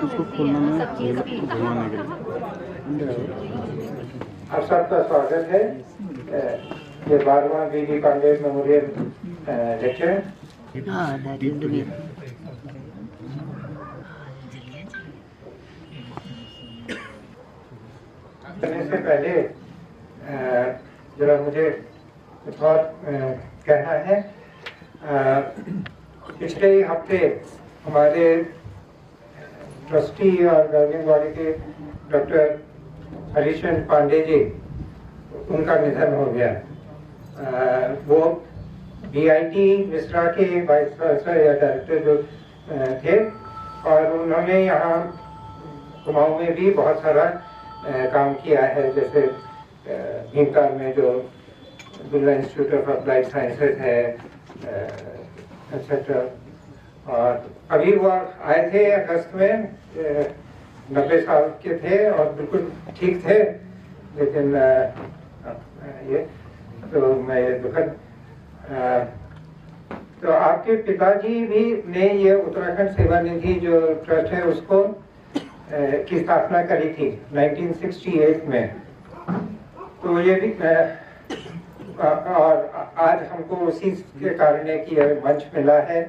उसको खोलना है घुमाने के लिए। आप सबका स्वागत है। ये 12वां बीडी पांडे मेमोरियल लेक्चर। करने से पहले जरा मुझे कुछ और कहना है। पिछले हफ्ते हमारे ट्रस्टी और गवर्निंग बॉडी के डॉक्टर हरीशचंद्र पांडे जी, उनका निधन हो गया। वो बीआईटी मिश्रा के वाइस चांसलर या डायरेक्टर जो थे, और उन्होंने यहाँ कुमाऊं में भी बहुत सारा काम किया है। जैसे भीमताल में जो Birla institute of applied sciences है, एक्सेट्रा। और अभी वो आए थे अगस्त में, 90 साल के थे और बिल्कुल ठीक थे, लेकिन ये तो मैं ये दुखद। तो आपके पिताजी भी ने ये उत्तराखंड सेवा निधि जो ट्रस्ट है उसको की स्थापना करी थी 1968 में। तो ये भी और आज हमको उसी के कारण कि मंच मिला है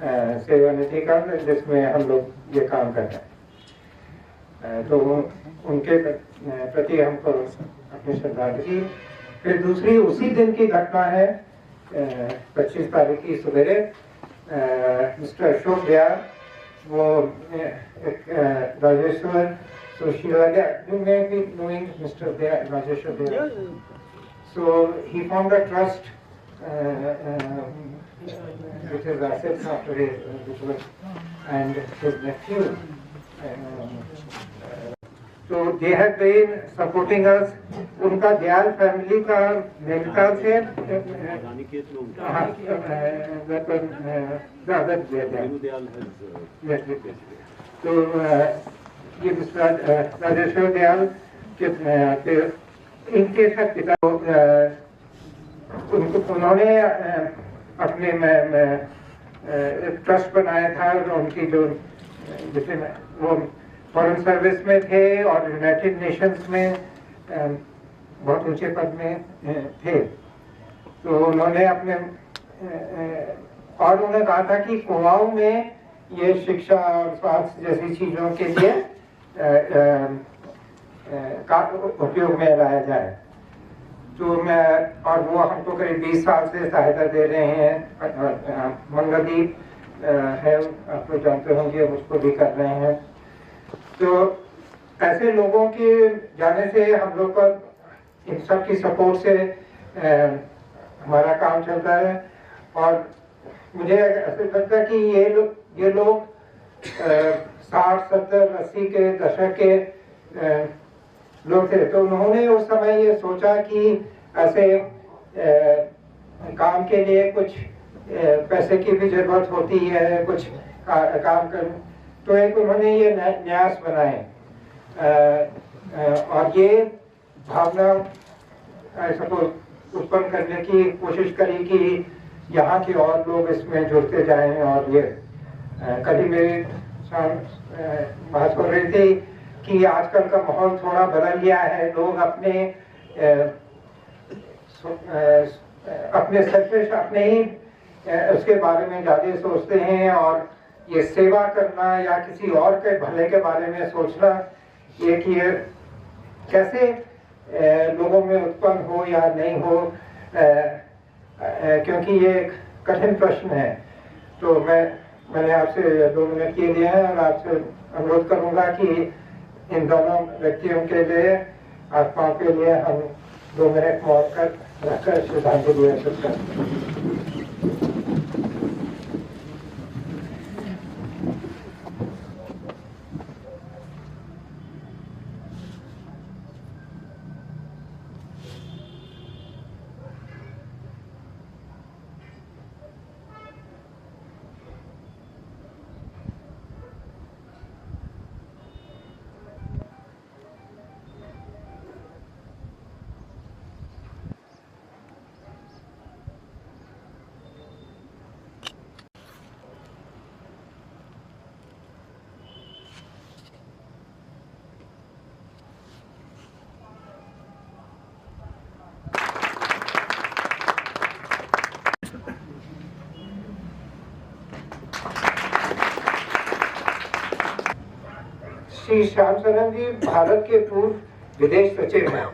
सेवा निधि का, जिसमें हम लोग ये काम कर रहे हैं। तो उनके प्रति हमको अपनी श्रद्धांजलि। फिर दूसरी उसी दिन की घटना है, 25 तारीख की सवेरे मिस्टर अशोक दयाल, वो Rajeshwar Sushila, you may be knowing Mr. Rajeshwar Dayal. So he formed a trust which is assets after his and his nephew. So they have been supporting us. उनका दयाल फैमिली का मेरे से तो ये राजेश्वर दयाल के इनके साथ पिता उन्होंने अपने ट्रस्ट बनाया था। उनकी जो जैसे वो फॉरेन सर्विस में थे और यूनाइटेड नेशंस में बहुत ऊंचे पद में थे। तो उन्होंने अपने और उन्होंने कहा था कि कुमाऊं में ये शिक्षा और स्वास्थ्य जैसी चीजों के लिए का उपयोग में लाया जाए। तो मैं और वो हमको करीब 20 साल से सहायता दे रहे हैं। मंगलदीप है, आप लोग जानते होंगे, उसको भी कर रहे हैं। तो ऐसे लोगों के जाने से हम लोग का इन सब की सपोर्ट से हमारा काम चलता है। और मुझे ऐसा लगता है कि ये लोग 60, 70, 80 के दशक के लोग थे। तो उन्होंने उस समय ये सोचा कि ऐसे काम के लिए कुछ पैसे की भी जरूरत होती है, कुछ काम कर। तो एक उन्होंने ये न्यास बनाए और ये भावना सबको उत्पन्न करने की कोशिश करी कि यहाँ के और लोग इसमें जुड़ते जाएं। और ये कभी मेरी बात हो रही थी कि आजकल का माहौल थोड़ा बदल गया है। लोग अपने सेल्फिश, अपने ही उसके बारे में ज्यादा सोचते हैं, और ये सेवा करना या किसी और के भले के बारे में सोचना, ये कि ये कैसे लोगों में उत्पन्न हो या नहीं हो, क्योंकि ये एक कठिन प्रश्न है। तो मैंने आपसे 2 मिनट के लिए है और आपसे अनुरोध करूंगा कि इन दोनों व्यक्तियों के लिए, आत्माओं के लिए हम 2 मिनट मौन कर रखकर श्रद्धांजलि अर्पित करें। श्री श्याम सरन जी भारत के पूर्व विदेश सचिव हैं।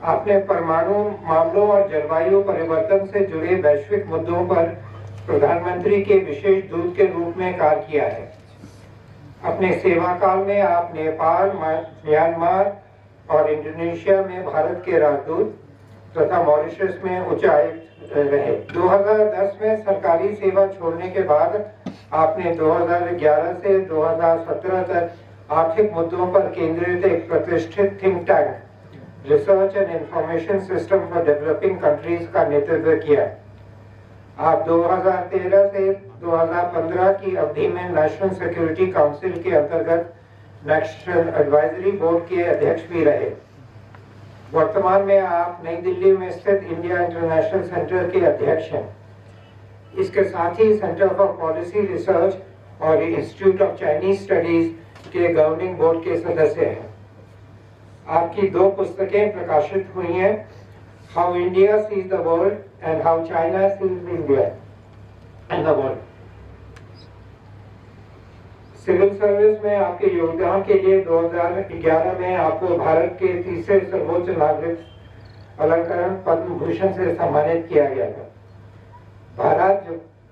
आपने परमाणु मामलों और जलवायु परिवर्तन से जुड़े वैश्विक मुद्दों पर प्रधानमंत्री के विशेष दूत के रूप में कार्य किया है। अपने सेवा काल में आप नेपाल, म्यांमार और इंडोनेशिया में भारत के राजदूत तथा मॉरिशस में उच्चायुक्त रहे। 2010 में सरकारी सेवा छोड़ने के बाद आपने 2011 से 2017 तक आर्थिक मुद्दों पर केंद्रित एक प्रतिष्ठित think tank research and information system for developing countries का नेतृत्व किया। आप 2013 से 2015 की अवधि में नेशनल सिक्योरिटी काउंसिल के अंतर्गत नेशनल एडवाइजरी बोर्ड के अध्यक्ष भी रहे। वर्तमान में आप नई दिल्ली में स्थित इंडिया इंटरनेशनल सेंटर के अध्यक्ष हैं। इसके साथ ही सेंटर फॉर पॉलिसी रिसर्च और इंस्टीट्यूट ऑफ चाइनीज स्टडीज के गवर्निंग बोर्ड के सदस्य हैं। आपकी 2 पुस्तकें प्रकाशित हुई हैं, how India sees the world and how China sees India and the world. Civil service में आपके योगदान के लिए 2011 में आपको भारत के 3रे सर्वोच्च नागरिक अलंकरण पद्म भूषण से सम्मानित किया गया था।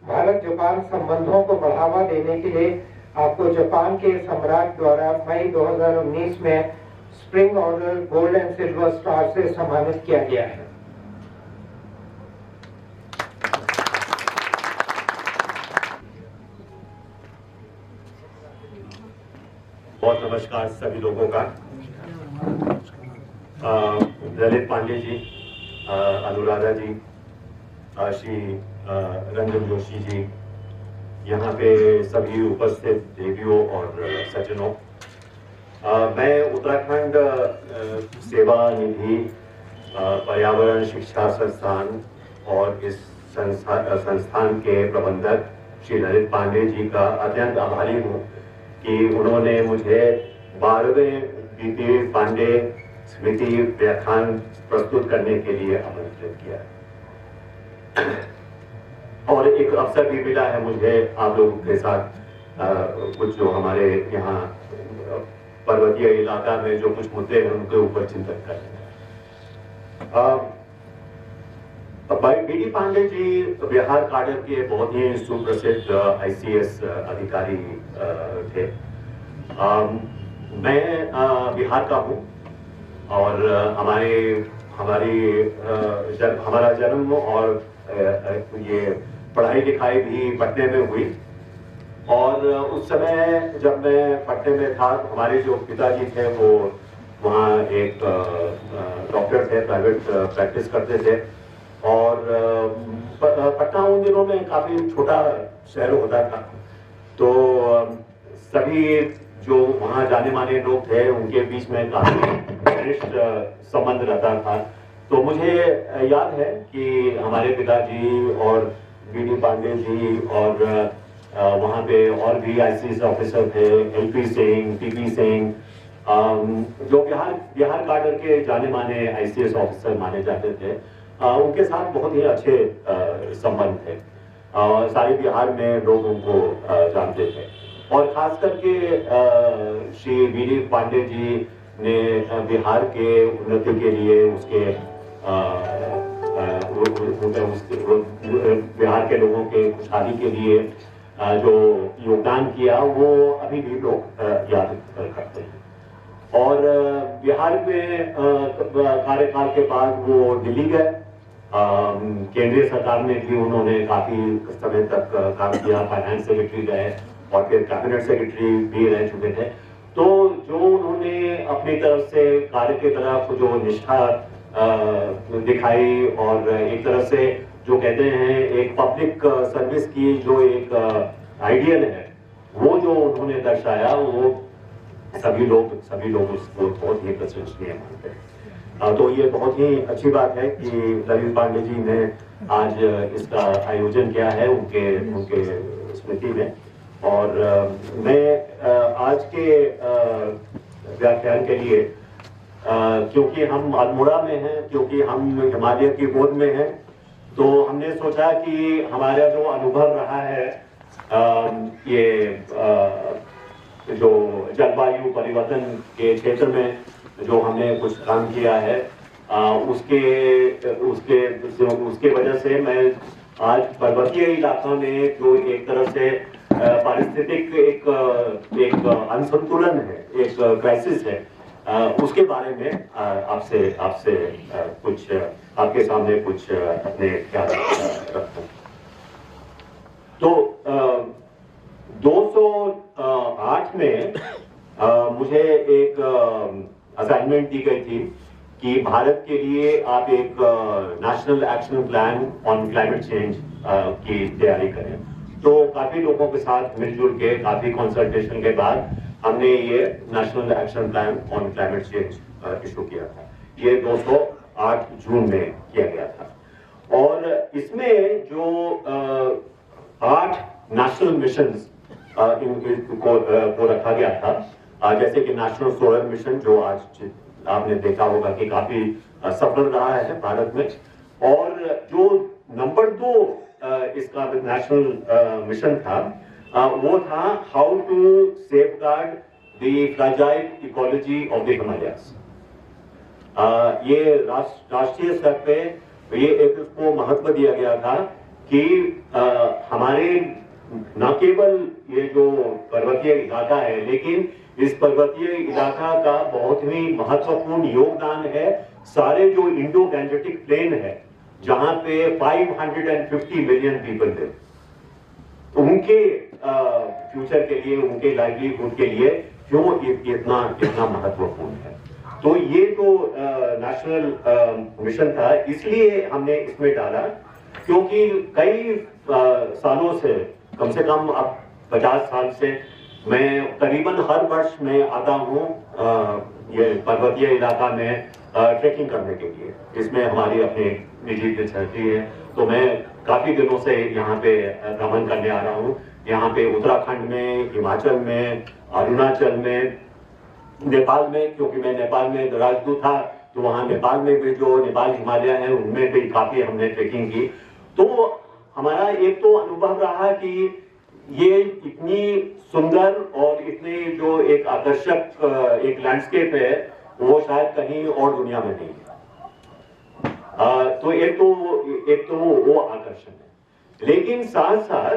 भारत जापान संबंधों को बढ़ावा देने के लिए आपको जापान के सम्राट द्वारा मई 2019 में spring order gold and silver star से सम्मानित किया गया है। बहुत नमस्कार सभी लोगों का। ललित पांडे जी, अनुराधा जी, श्री रंजन जोशी जी, यहाँ पे सभी उपस्थित देवियों और सज्जनों, मैं उत्तराखंड सेवा निधि पर्यावरण शिक्षा संस्थान और इस संस्थान के प्रबंधक श्री ललित पांडे जी का अत्यंत आभारी हूँ कि उन्होंने मुझे 12वें बीपी पांडे स्मृति व्याख्यान प्रस्तुत करने के लिए आमंत्रित किया और एक अवसर भी मिला है मुझे आप लोगों के साथ कुछ जो हमारे यहाँ पर्वतीय इलाका में जो कुछ मुद्दे हैं उनके ऊपर चिंतन करने। बीडी पांडे जी बिहार काडर के बहुत ही सुप्रसिद्ध आईसीएस अधिकारी थे। मैं बिहार का हूँ और हमारा जन्म और ये पढ़ाई लिखाई भी पटने में हुई और उस समय जब मैं पटने में था हमारे जो पिताजी थे वो वहाँ एक डॉक्टर थे, प्राइवेट प्रैक्टिस करते थे और पटना उन दिनों में काफी छोटा शहर होता था, तो सभी जो वहाँ जाने माने लोग थे उनके बीच में काफी घनिष्ठ संबंध रहता था। तो मुझे याद है कि हमारे पिताजी और बीडी पांडे जी और वहाँ पे और भी आईसीएस ऑफिसर थे, एलपी सिंह, टीपी सिंह, जो बिहार काडर के जाने माने आईसीएस ऑफिसर माने जाते थे, उनके साथ बहुत ही अच्छे संबंध थे। सारे बिहार में लोग उनको जानते थे और खास करके श्री बीडी पांडे जी ने बिहार के उन्नति के लिए उसके बिहार के लोगों के खुशहाली के लिए जो योगदान किया वो अभी भी लोग याद करते हैं। और बिहार में कार्यकाल के बाद वो दिल्ली गए। केंद्रीय सरकार में भी उन्होंने काफी समय तक काम किया, फाइनेंस सेक्रेटरी रहे और फिर कैबिनेट सेक्रेटरी भी रह चुके थे। तो जो उन्होंने अपनी तरफ से कार्य की तरफ जो निष्ठा दिखाई और एक तरह से जो कहते हैं एक पब्लिक सर्विस की जो एक आइडियल है वो जो उन्होंने दर्शाया वो सभी लोग उसको बहुत ही प्रशंसनीय मानते हैं। तो ये बहुत ही अच्छी बात है कि ललित पांडे जी ने आज इसका आयोजन किया है उनके स्मृति में। और मैं आज के व्याख्यान के लिए क्योंकि हम अल्मोड़ा में हैं, क्योंकि हम हिमालय की गोद में हैं, तो हमने सोचा कि हमारा जो अनुभव रहा है ये जो जलवायु परिवर्तन के क्षेत्र में जो हमने कुछ काम किया है, उसके वजह से मैं आज पर्वतीय इलाका में जो एक तरह से पारिस्थितिक एक असंतुलन है, एक क्राइसिस है, उसके बारे में आपसे कुछ आपके सामने कुछ अपने ख्याल रखूं। तो 208 में मुझे एक असाइनमेंट दी गई थी कि भारत के लिए आप एक national action plan on climate change की तैयारी करें। तो काफी लोगों के साथ मिलजुल के, काफी कंसल्टेशन के बाद हमने ये national action plan on climate change issue किया था। ये 208 जून में किया गया था और इसमें जो 8 नेशनल मिशंस को रखा गया था, जैसे कि नेशनल सोलर मिशन जो आज आपने देखा होगा कि काफी सफल रहा है भारत में, और जो नंबर 2 इसका नेशनल मिशन था वो था how to safeguard the fragile ecology of the Himalayas. ये राष्ट्रीय स्तर पे ये एक इसको महत्व दिया गया था कि हमारे न केवल ये जो पर्वतीय इलाका है, लेकिन इस पर्वतीय इलाका का बहुत ही महत्वपूर्ण योगदान है सारे जो इंडो गैंजेटिक प्लेन है, जहां पे 550 मिलियन पीपल लिव, उनके फ्यूचर के लिए, उनके लाइवलीहुड के लिए क्यों इतना महत्वपूर्ण है। तो ये तो नेशनल मिशन था, इसलिए हमने इसमें डाला क्योंकि कई सालों से, कम से कम अब 50 साल से मैं करीबन हर वर्ष में आता हूँ ये पर्वतीय इलाका में ट्रैकिंग करने के लिए। इसमें हमारी अपनी निजी दिलचस्पी है, तो मैं काफी दिनों से यहाँ पे भ्रमण करने आ रहा हूँ। यहाँ पे उत्तराखंड में, हिमाचल में, अरुणाचल में, नेपाल में, क्योंकि मैं नेपाल में राजदूत था, तो वहाँ नेपाल में भी जो नेपाल हिमालय है उनमें भी काफी हमने ट्रैकिंग की। तो हमारा एक तो अनुभव रहा कि ये इतनी सुंदर और इतनी जो एक आकर्षक एक लैंडस्केप है वो शायद कहीं और दुनिया में नहीं है। तो एक तो वो आकर्षण है, लेकिन साथ साथ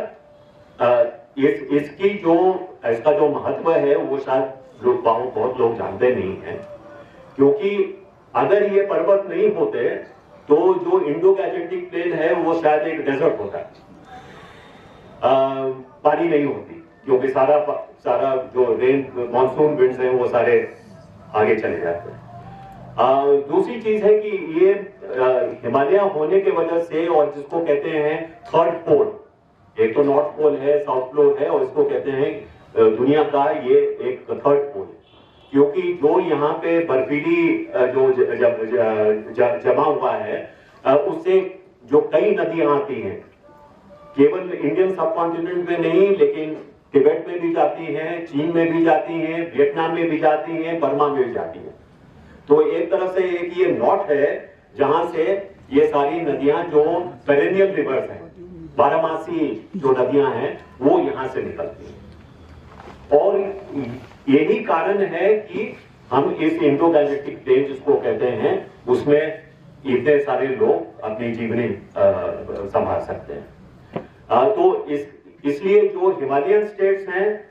इसका जो महत्व है वो शायद बहुत लोग जानते नहीं हैं, क्योंकि अगर ये पर्वत नहीं होते तो जो इंडो गैंजेटिक प्लेन है वो शायद एक डेजर्ट होता है, पानी नहीं होती, क्योंकि सारा जो मॉनसून विंड्स हैं वो सारे आगे चले जाते हैं। दूसरी चीज है कि ये हिमालय होने के वजह से, और जिसको कहते हैं थर्ड पोल, एक तो नॉर्थ पोल है, साउथ पोल है, और इसको कहते हैं दुनिया का ये एक थर्ड पोल, क्योंकि जो यहाँ पे बर्फीली जो जमा हुआ है उससे जो कई नदियां आती हैं, केवल इंडियन सबकॉन्टिनेंट में नहीं, लेकिन तिब्बत में भी जाती हैं, चीन में भी जाती हैं, वियतनाम में भी जाती हैं, बर्मा में भी जाती हैं। तो एक तरह से एक ये नॉट है जहां से ये सारी नदियां जो पेरेनियल रिवर्स हैं, बारहमासी जो नदियां हैं वो यहां से निकलती हैं। और यही कारण है कि हम इस इंडो गैंजेटिक प्लेन जिसको कहते हैं उसमें इतने सारे लोग अपनी जीवनी संभाल सकते हैं। तो इसलिए जो हिमालयन स्टेट्स हैं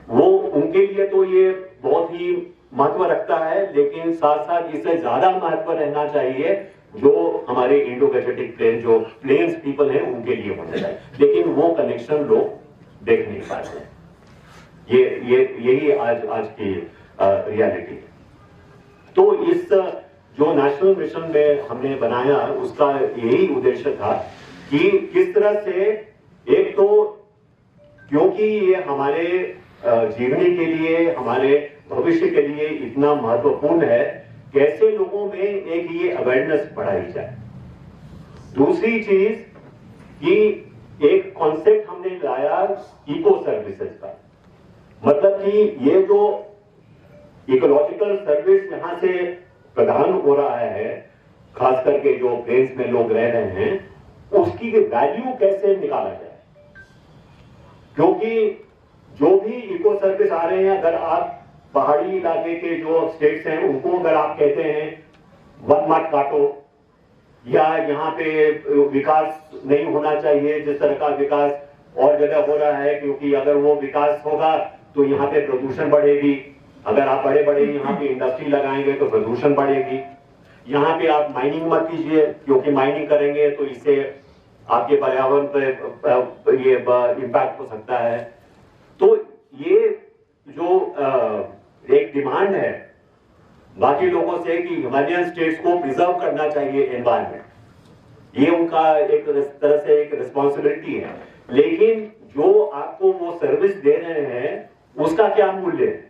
वो उनके लिए तो ये बहुत ही महत्व रखता है, लेकिन साथ साथ इससे ज्यादा महत्व रहना चाहिए जो हमारे इंडो गैंजेटिक प्लेन जो प्लेन्स पीपल हैं उनके लिए होना चाहिए, लेकिन वो कनेक्शन लोग देख नहीं पाते हैं। यही आज की रियलिटी है। तो इस जो नेशनल मिशन में हमने बनाया उसका यही उद्देश्य था कि किस तरह से, एक तो क्योंकि ये हमारे जीवनी के लिए, हमारे भविष्य के लिए इतना महत्वपूर्ण है, कैसे लोगों में एक ये अवेयरनेस बढ़ाई जाए। दूसरी चीज कि एक कॉन्सेप्ट हमने लाया इको सर्विसेज का, मतलब कि ये जो इकोलॉजिकल सर्विस यहां से प्रदान हो रहा है, खास करके जो प्लेन्स में लोग रह रहे हैं, उसकी वैल्यू कैसे निकाला जाए, क्योंकि जो भी इको सर्विस आ रहे हैं, अगर आप पहाड़ी इलाके के जो स्टेट्स हैं उनको अगर आप कहते हैं वन मत काटो या यहाँ पे विकास नहीं होना चाहिए, जिस तरह का विकास और जगह हो रहा है, क्योंकि अगर वो विकास होगा तो यहाँ पे प्रदूषण बढ़ेगी, अगर आप बड़े बड़े यहाँ पे इंडस्ट्री लगाएंगे तो प्रदूषण बढ़ेगी, यहाँ पे आप माइनिंग मत कीजिए क्योंकि माइनिंग करेंगे तो इससे आपके पर्यावरण पर ये इम्पैक्ट हो सकता है। तो ये जो एक डिमांड है बाकी लोगों से कि हिमालयन स्टेट्स को प्रिजर्व करना चाहिए एनवायरमेंट, ये उनका एक तरह से एक रिस्पॉन्सिबिलिटी है, लेकिन जो आपको वो सर्विस दे रहे हैं उसका क्या मूल्य है,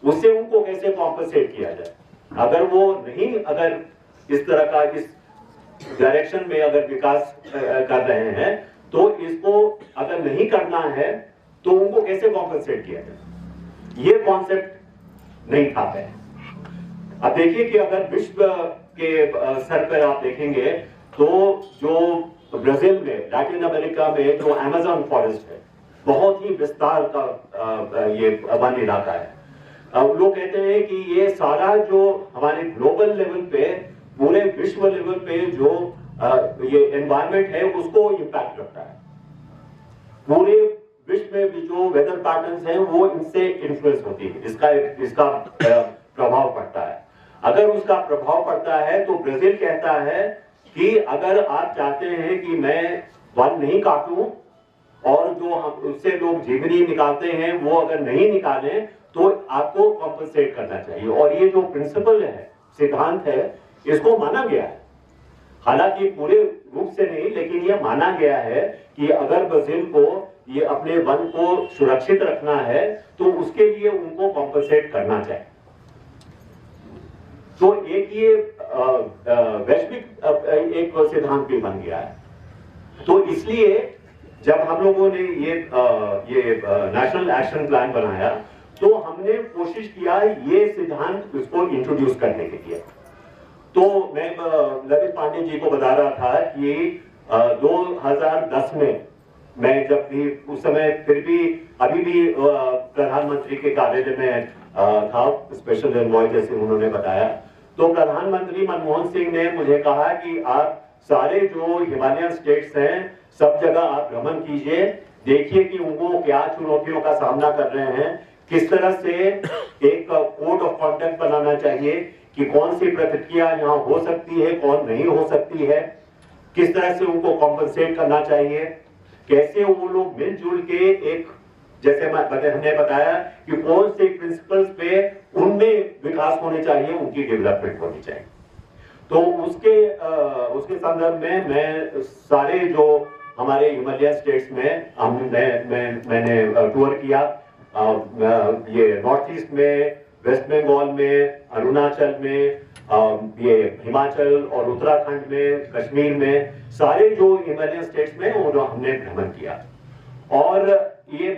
उससे उनको कैसे कॉम्पनसेट किया जाए। अगर वो नहीं, अगर इस तरह का इस डायरेक्शन में अगर विकास कर रहे हैं तो इसको अगर नहीं करना है तो उनको कैसे कॉम्पनसेट किया जाए, ये कॉन्सेप्ट नहीं था पहले। अब देखिए कि अगर विश्व के स्तर पर आप देखेंगे तो जो ब्राजील में, लैटिन अमेरिका में जो अमेज़न फॉरेस्ट है, बहुत ही विस्तार का ये वन इलाका है। लोग कहते हैं कि ये सारा जो हमारे ग्लोबल लेवल पे, पूरे विश्व लेवल पे जो ये एनवायरमेंट है उसको इम्पैक्ट करता है। पूरे विश्व में भी जो वेदर पैटर्न्स हैं वो इनसे इन्फ्लुएंस होती है, इसका प्रभाव पड़ता है। अगर उसका प्रभाव पड़ता है तो ब्राजील कहता है कि अगर आप चाहते हैं कि मैं वन नहीं काटूं और जो हम उससे लोग जीवनी निकालते हैं वो अगर नहीं निकालें तो आपको कॉम्पनसेट करना चाहिए। और ये जो प्रिंसिपल है, सिद्धांत है, इसको माना गया है, हालांकि पूरे रूप से नहीं, लेकिन ये माना गया है कि अगर ब्राजील को ये अपने वन को सुरक्षित रखना है तो उसके लिए उनको कॉम्पनसेट करना चाहिए। तो एक ये वैश्विक एक सिद्धांत भी बन गया है। तो इसलिए जब हम लोगों ने ये नेशनल एक्शन प्लान बनाया तो हमने कोशिश किया ये सिद्धांत इसको इंट्रोड्यूस करने के लिए। तो मैं ललित पांडे जी को बता रहा था कि 2010 में मैं जब भी, उस समय फिर भी अभी भी प्रधानमंत्री के कार्यालय में था, स्पेशल एनवॉय जैसे उन्होंने बताया, तो प्रधानमंत्री मनमोहन सिंह ने मुझे कहा कि आप सारे जो हिमालयन स्टेट्स हैं सब जगह आप भ्रमण कीजिए, देखिए कि उनको क्या चुनौतियों का सामना कर रहे हैं, किस तरह से एक कोड ऑफ कॉन्डक्ट बनाना चाहिए कि कौन सी प्रतिक्रिया यहाँ हो सकती है, कौन नहीं हो सकती है, किस तरह से उनको कॉम्पनसेट करना चाहिए, कैसे वो लोग मिलजुल के एक, जैसे हमने बताया कि कौन से प्रिंसिपल्स पे उनमें विकास होने चाहिए, उनकी डेवलपमेंट होनी चाहिए। तो उसके संदर्भ में मैं सारे जो हमारे हिमालयन स्टेट्स में मैंने टूर किया, ये नॉर्थ ईस्ट में, वेस्ट बंगाल में, अरुणाचल में, ये हिमाचल और उत्तराखंड में, कश्मीर में, सारे जो हिमालयन स्टेट्स में वो हमने भ्रमण किया। और ये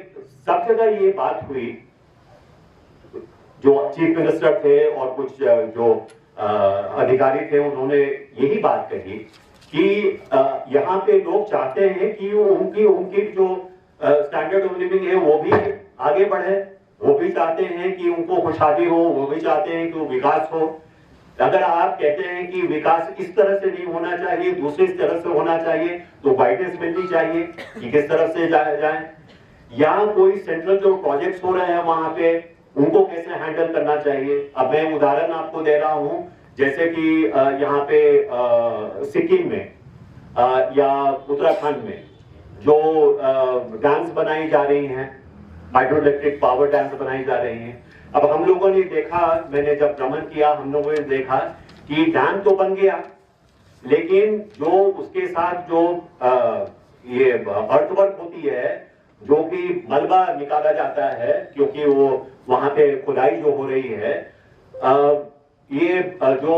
सब जगह ये बात हुई, जो चीफ मिनिस्टर थे और कुछ जो अधिकारी थे उन्होंने यही बात कही कि यहाँ पे लोग चाहते हैं कि उनकी जो स्टैंडर्ड ऑफ लिविंग है वो भी आगे बढ़े, वो भी चाहते हैं कि उनको खुशहाली हो, वो भी चाहते हैं कि विकास हो। अगर आप कहते हैं कि विकास इस तरह से नहीं होना चाहिए, दूसरी तरह से होना चाहिए, तो गाइडेंस मिलनी चाहिए कि किस तरह से जाए। यहाँ कोई सेंट्रल जो प्रोजेक्ट्स हो रहे हैं वहां पे उनको कैसे हैंडल करना चाहिए। अब मैं उदाहरण आपको दे रहा हूं, जैसे कि यहाँ पे सिक्किम में या उत्तराखंड में जो डैम्स बनाई जा रही हैं, हाइड्रो इलेक्ट्रिक पावर डैम्स बनाई जा रही हैं। अब हम लोगों ने देखा, मैंने जब भ्रमण किया, हम लोगों ने देखा कि डैम तो बन गया, लेकिन जो उसके साथ जो ये अर्थवर्क होती है, जो कि मलबा निकाला जाता है, क्योंकि वो वहां पे खुदाई जो हो रही है, ये जो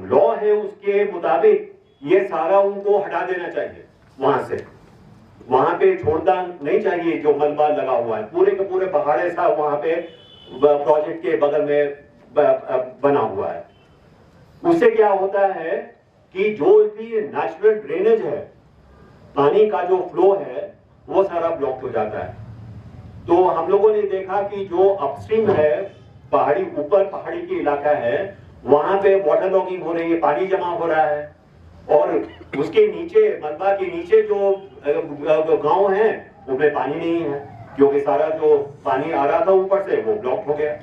लॉ है उसके मुताबिक ये सारा उनको हटा देना चाहिए वहां से, वहां पे छोड़ना नहीं चाहिए जो मलबा लगा हुआ है, पूरे के पूरे पहाड़े सा वहां पे प्रोजेक्ट के बगल में बना हुआ है। उससे क्या होता है कि जो भी नेचुरल ड्रेनेज है, पानी का जो फ्लो है वो सारा ब्लॉक हो जाता है। तो हम लोगों ने देखा कि जो अपस्ट्रीम है, पहाड़ी ऊपर पहाड़ी के इलाका है, वहां पे वाटर लॉगिंग हो रही है, पानी जमा हो रहा है, और उसके नीचे मलबा के नीचे जो गांव है उनमें पानी नहीं है, क्योंकि सारा जो पानी आ रहा था ऊपर से वो ब्लॉक हो गया।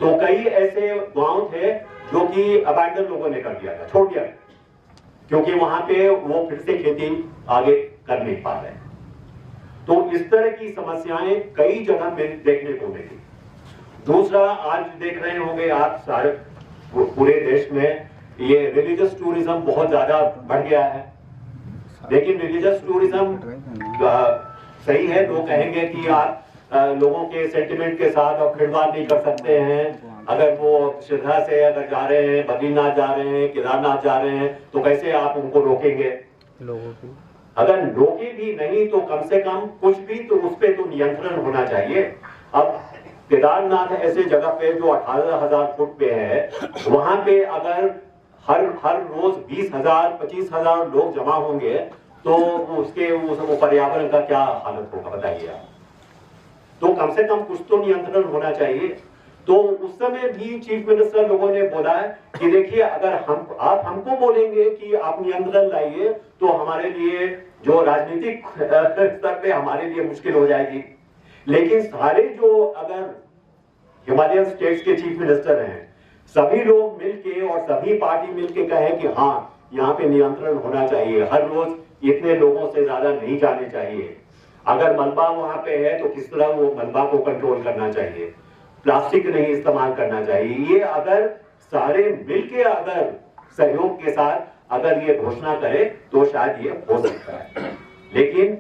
तो कई ऐसे गांव थे जो कि अबैंडन लोगों ने कर दिया था, छोड़ दिया, क्योंकि वहां पे वो फिर से खेती आगे कर नहीं पा रहे। तो इस तरह की समस्याएं कई जगह पे देखने को मिली। दूसरा, आज देख रहे होंगे आप सारे पूरे देश में ये रिलीजियस टूरिज्म बहुत ज्यादा बढ़ गया है। लेकिन रिलीजियस टूरिज्म सही है, लोग कहेंगे कि आप लोगों के सेंटिमेंट के साथ आप खिलवाड़ नहीं कर सकते हैं। अगर वो श्रद्धा से अगर जा रहे हैं, बद्रीनाथ जा रहे हैं, केदारनाथ जा रहे हैं, तो कैसे आप उनको रोकेंगे? अगर रोके भी नहीं तो कम से कम कुछ भी तो उस पर तो नियंत्रण होना चाहिए। अब केदारनाथ ऐसे जगह पे जो 18,000 फुट पे है, वहां पे अगर हर रोज 20,000 25,000 लोग जमा होंगे तो उसके वो पर्यावरण का क्या हालत होगा बताइए आप। तो कम से कम कुछ तो नियंत्रण होना चाहिए। तो उस समय भी चीफ मिनिस्टर लोगों ने बोला है कि देखिए, अगर आप हमको बोलेंगे कि आप नियंत्रण लाइए तो हमारे लिए जो राजनीतिक स्तर पे हमारे लिए मुश्किल हो जाएगी। लेकिन सारे जो अगर हिमालयन स्टेट्स के चीफ मिनिस्टर हैं, सभी लोग मिलके और सभी पार्टी मिलके कहें कि हाँ यहाँ पे नियंत्रण होना चाहिए, हर रोज इतने लोगों से ज्यादा नहीं जाने चाहिए, अगर मलबा वहां पे है तो किस तरह वो मलबा को कंट्रोल करना चाहिए, प्लास्टिक नहीं इस्तेमाल करना चाहिए, ये अगर सारे मिलके अगर सहयोग के साथ अगर ये घोषणा करे तो शायद ये हो सकता है। लेकिन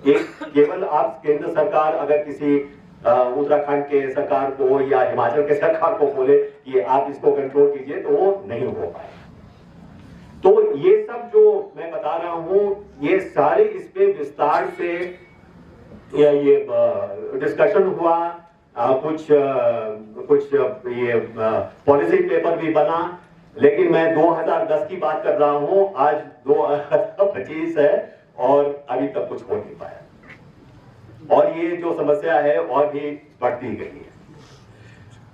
एक केवल आप केंद्र सरकार अगर किसी उत्तराखंड के सरकार को या हिमाचल के सरकार को बोले कि आप इसको कंट्रोल कीजिए तो वो नहीं हो पाए। तो ये सब जो मैं बता रहा हूं, ये सारे इस पे विस्तार से ये डिस्कशन हुआ, कुछ ये पॉलिसी पेपर भी बना। लेकिन मैं 2010 की बात कर रहा हूं, आज 2025 है और अभी तक कुछ हो नहीं पाया, और ये जो समस्या है और भी बढ़ती गई है।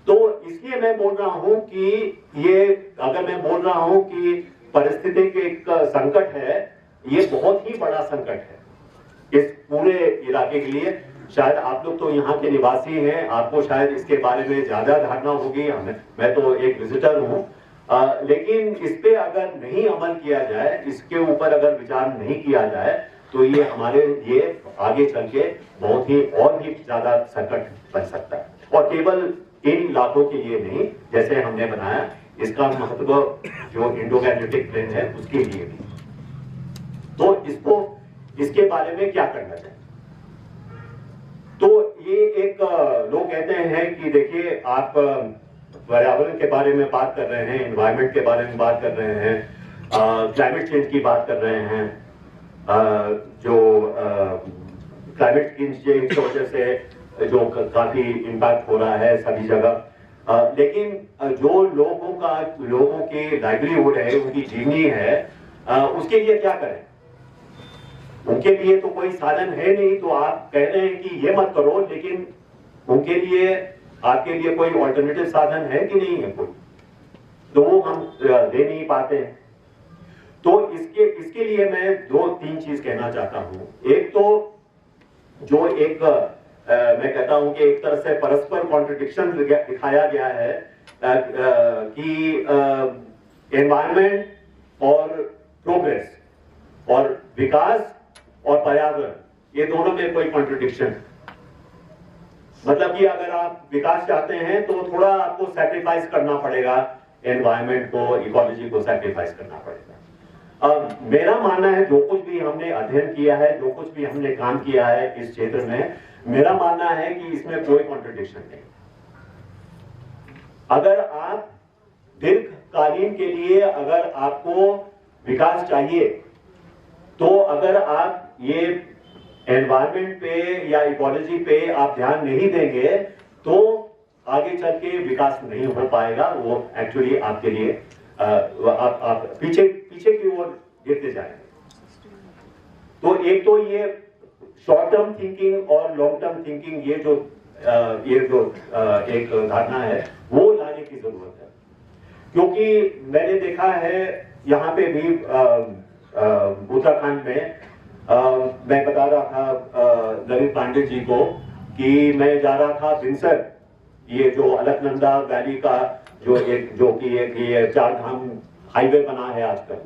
तो इसलिए मैं बोल रहा हूं कि ये अगर मैं बोल रहा हूं कि परिस्थिति के एक संकट है, ये बहुत ही बड़ा संकट है इस पूरे इलाके के लिए। शायद आप लोग तो यहाँ के निवासी हैं, आपको शायद इसके बारे में ज्यादा धारणा होगी, मैं तो एक विजिटर हूँ। लेकिन इस पे अगर नहीं अमल किया जाए, इसके ऊपर अगर विचार नहीं किया जाए तो ये हमारे लिए आगे चल के बहुत ही और भी ज्यादा संकट बन सकता है। और केवल इन इलाकों के लिए नहीं, जैसे हमने बनाया, इसका महत्व जो इंडो गैंजेटिक प्लेन है उसके लिए भी। तो इसके बारे में क्या करना चाहिए? तो ये एक लोग कहते हैं कि देखिए, आप पर्यावरण के बारे में बात कर रहे हैं, एनवायरनमेंट के बारे में बात कर रहे हैं, क्लाइमेट चेंज की बात कर रहे हैं, जो क्लाइमेट चेंज की वजह से जो काफी इम्पैक्ट हो रहा है सभी जगह। लेकिन जो लोगों की लाइवलीहुड है, उनकी जीवनी है, उसके लिए क्या करें? उनके लिए तो कोई साधन है नहीं। तो आप कह रहे हैं कि ये मत करो, लेकिन उनके लिए आपके लिए कोई ऑल्टरनेटिव साधन है कि नहीं है कोई? तो वो हम दे नहीं पाते हैं। तो इसके लिए मैं 2-3 चीज कहना चाहता हूं। एक तो जो एक मैं कहता हूं कि एक तरह से परस्पर कॉन्ट्रडिक्शन दिखाया गया है कि एनवायरनमेंट और प्रोग्रेस और विकास और पर्यावरण, ये दोनों में कोई कॉन्ट्रडिक्शन। मतलब कि अगर आप विकास चाहते हैं तो थोड़ा आपको सैक्रिफाइस करना पड़ेगा, एनवायरनमेंट को, इकोलॉजी को सैक्रिफाइस करना पड़ेगा। मेरा मानना है, जो कुछ भी हमने अध्ययन किया है, जो कुछ भी हमने काम किया है इस क्षेत्र में, मेरा मानना है कि इसमें कोई कॉन्ट्रडिक्शन नहीं। अगर आप दीर्घकालीन के लिए अगर आपको विकास चाहिए, तो अगर आप ये एनवायरनमेंट पे या इकोलॉजी पे आप ध्यान नहीं देंगे तो आगे चल के विकास नहीं हो पाएगा। वो एक्चुअली आपके लिए आप पीछे की ओर गिरते जाएंगे। तो एक तो ये शॉर्ट टर्म थिंकिंग और लॉन्ग टर्म थिंकिंग, ये जो एक धारणा है वो लाने की जरूरत है। क्योंकि मैंने देखा है यहाँ पे भी उत्तराखंड में मैं बता रहा था ललित पांडे जी को कि मैं जा रहा था बिनसर, ये जो अलकनंदा वैली का जो कि ये 4 धाम हाईवे बना है आजकल,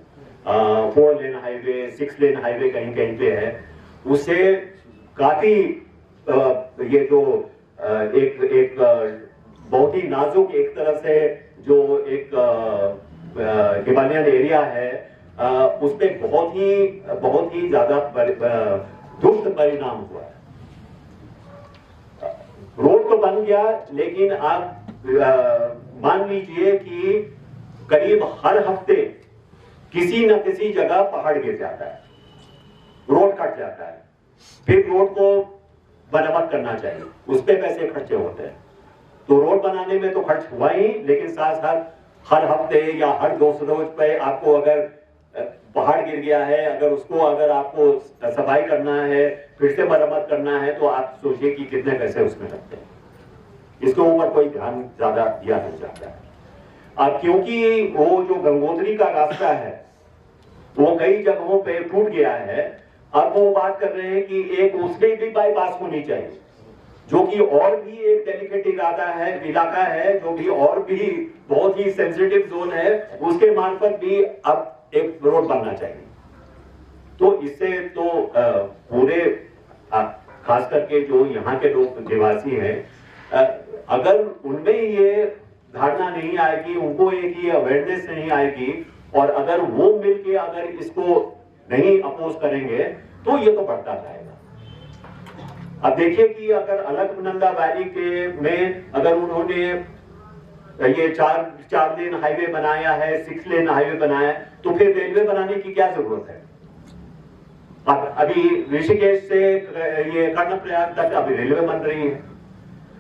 4 लेन हाईवे, 6 लेन हाईवे कहीं कहीं पे है, उसे काफी ये जो एक बहुत ही नाजुक एक तरह से जो एक हिमालयन एरिया है, उस पे बहुत ही ज्यादा दुष्ट परिणाम हुआ है। रोड तो बन गया, लेकिन आप मान लीजिए कि करीब हर हफ्ते किसी न किसी जगह पहाड़ गिर जाता है, रोड कट जाता है, फिर रोड को मरम्मत करना चाहिए, उस पे पैसे खर्चे होते हैं। तो रोड बनाने में तो खर्च हुआ ही, लेकिन साथ साथ हर हफ्ते या हर 2 रोज पे आपको अगर पहाड़ गिर गया है, अगर आपको सफाई करना है, फिर से मरम्मत करना है, तो आप सोचिए कि कितने पैसे उसमें लगते हैं। इसके ऊपर कोई ध्यान ज्यादा दिया नहीं जाता है। अब क्योंकि वो जो गंगोत्री का रास्ता है वो कई जगहों पे टूट गया है, अब वो बात कर रहे हैं कि एक उसमें भी बाईपास होनी चाहिए, जो कि और भी एक डेलिकेट इलाका है, जो भी और भी बहुत ही सेंसिटिव जोन है, उसके मार्फत भी अब एक रोड बनना चाहिए। तो इससे तो पूरे खास करके जो यहाँ के लोग निवासी हैं, अगर उनमें ये धारणा नहीं आएगी, उनको एक ये अवेयरनेस नहीं आएगी, और अगर वो मिलके अगर इसको नहीं अपोज करेंगे तो ये तो बढ़ता जाएगा। अब देखिए कि अगर अलकनंदा वैली में अगर उन्होंने ये 4 लेन हाईवे बनाया है, 6 लेन हाईवे बनाया है, तो फिर रेलवे बनाने की क्या जरूरत है? अब अभी ऋषिकेश से ये कर्णप्रयाग तक अभी रेलवे बन रही है।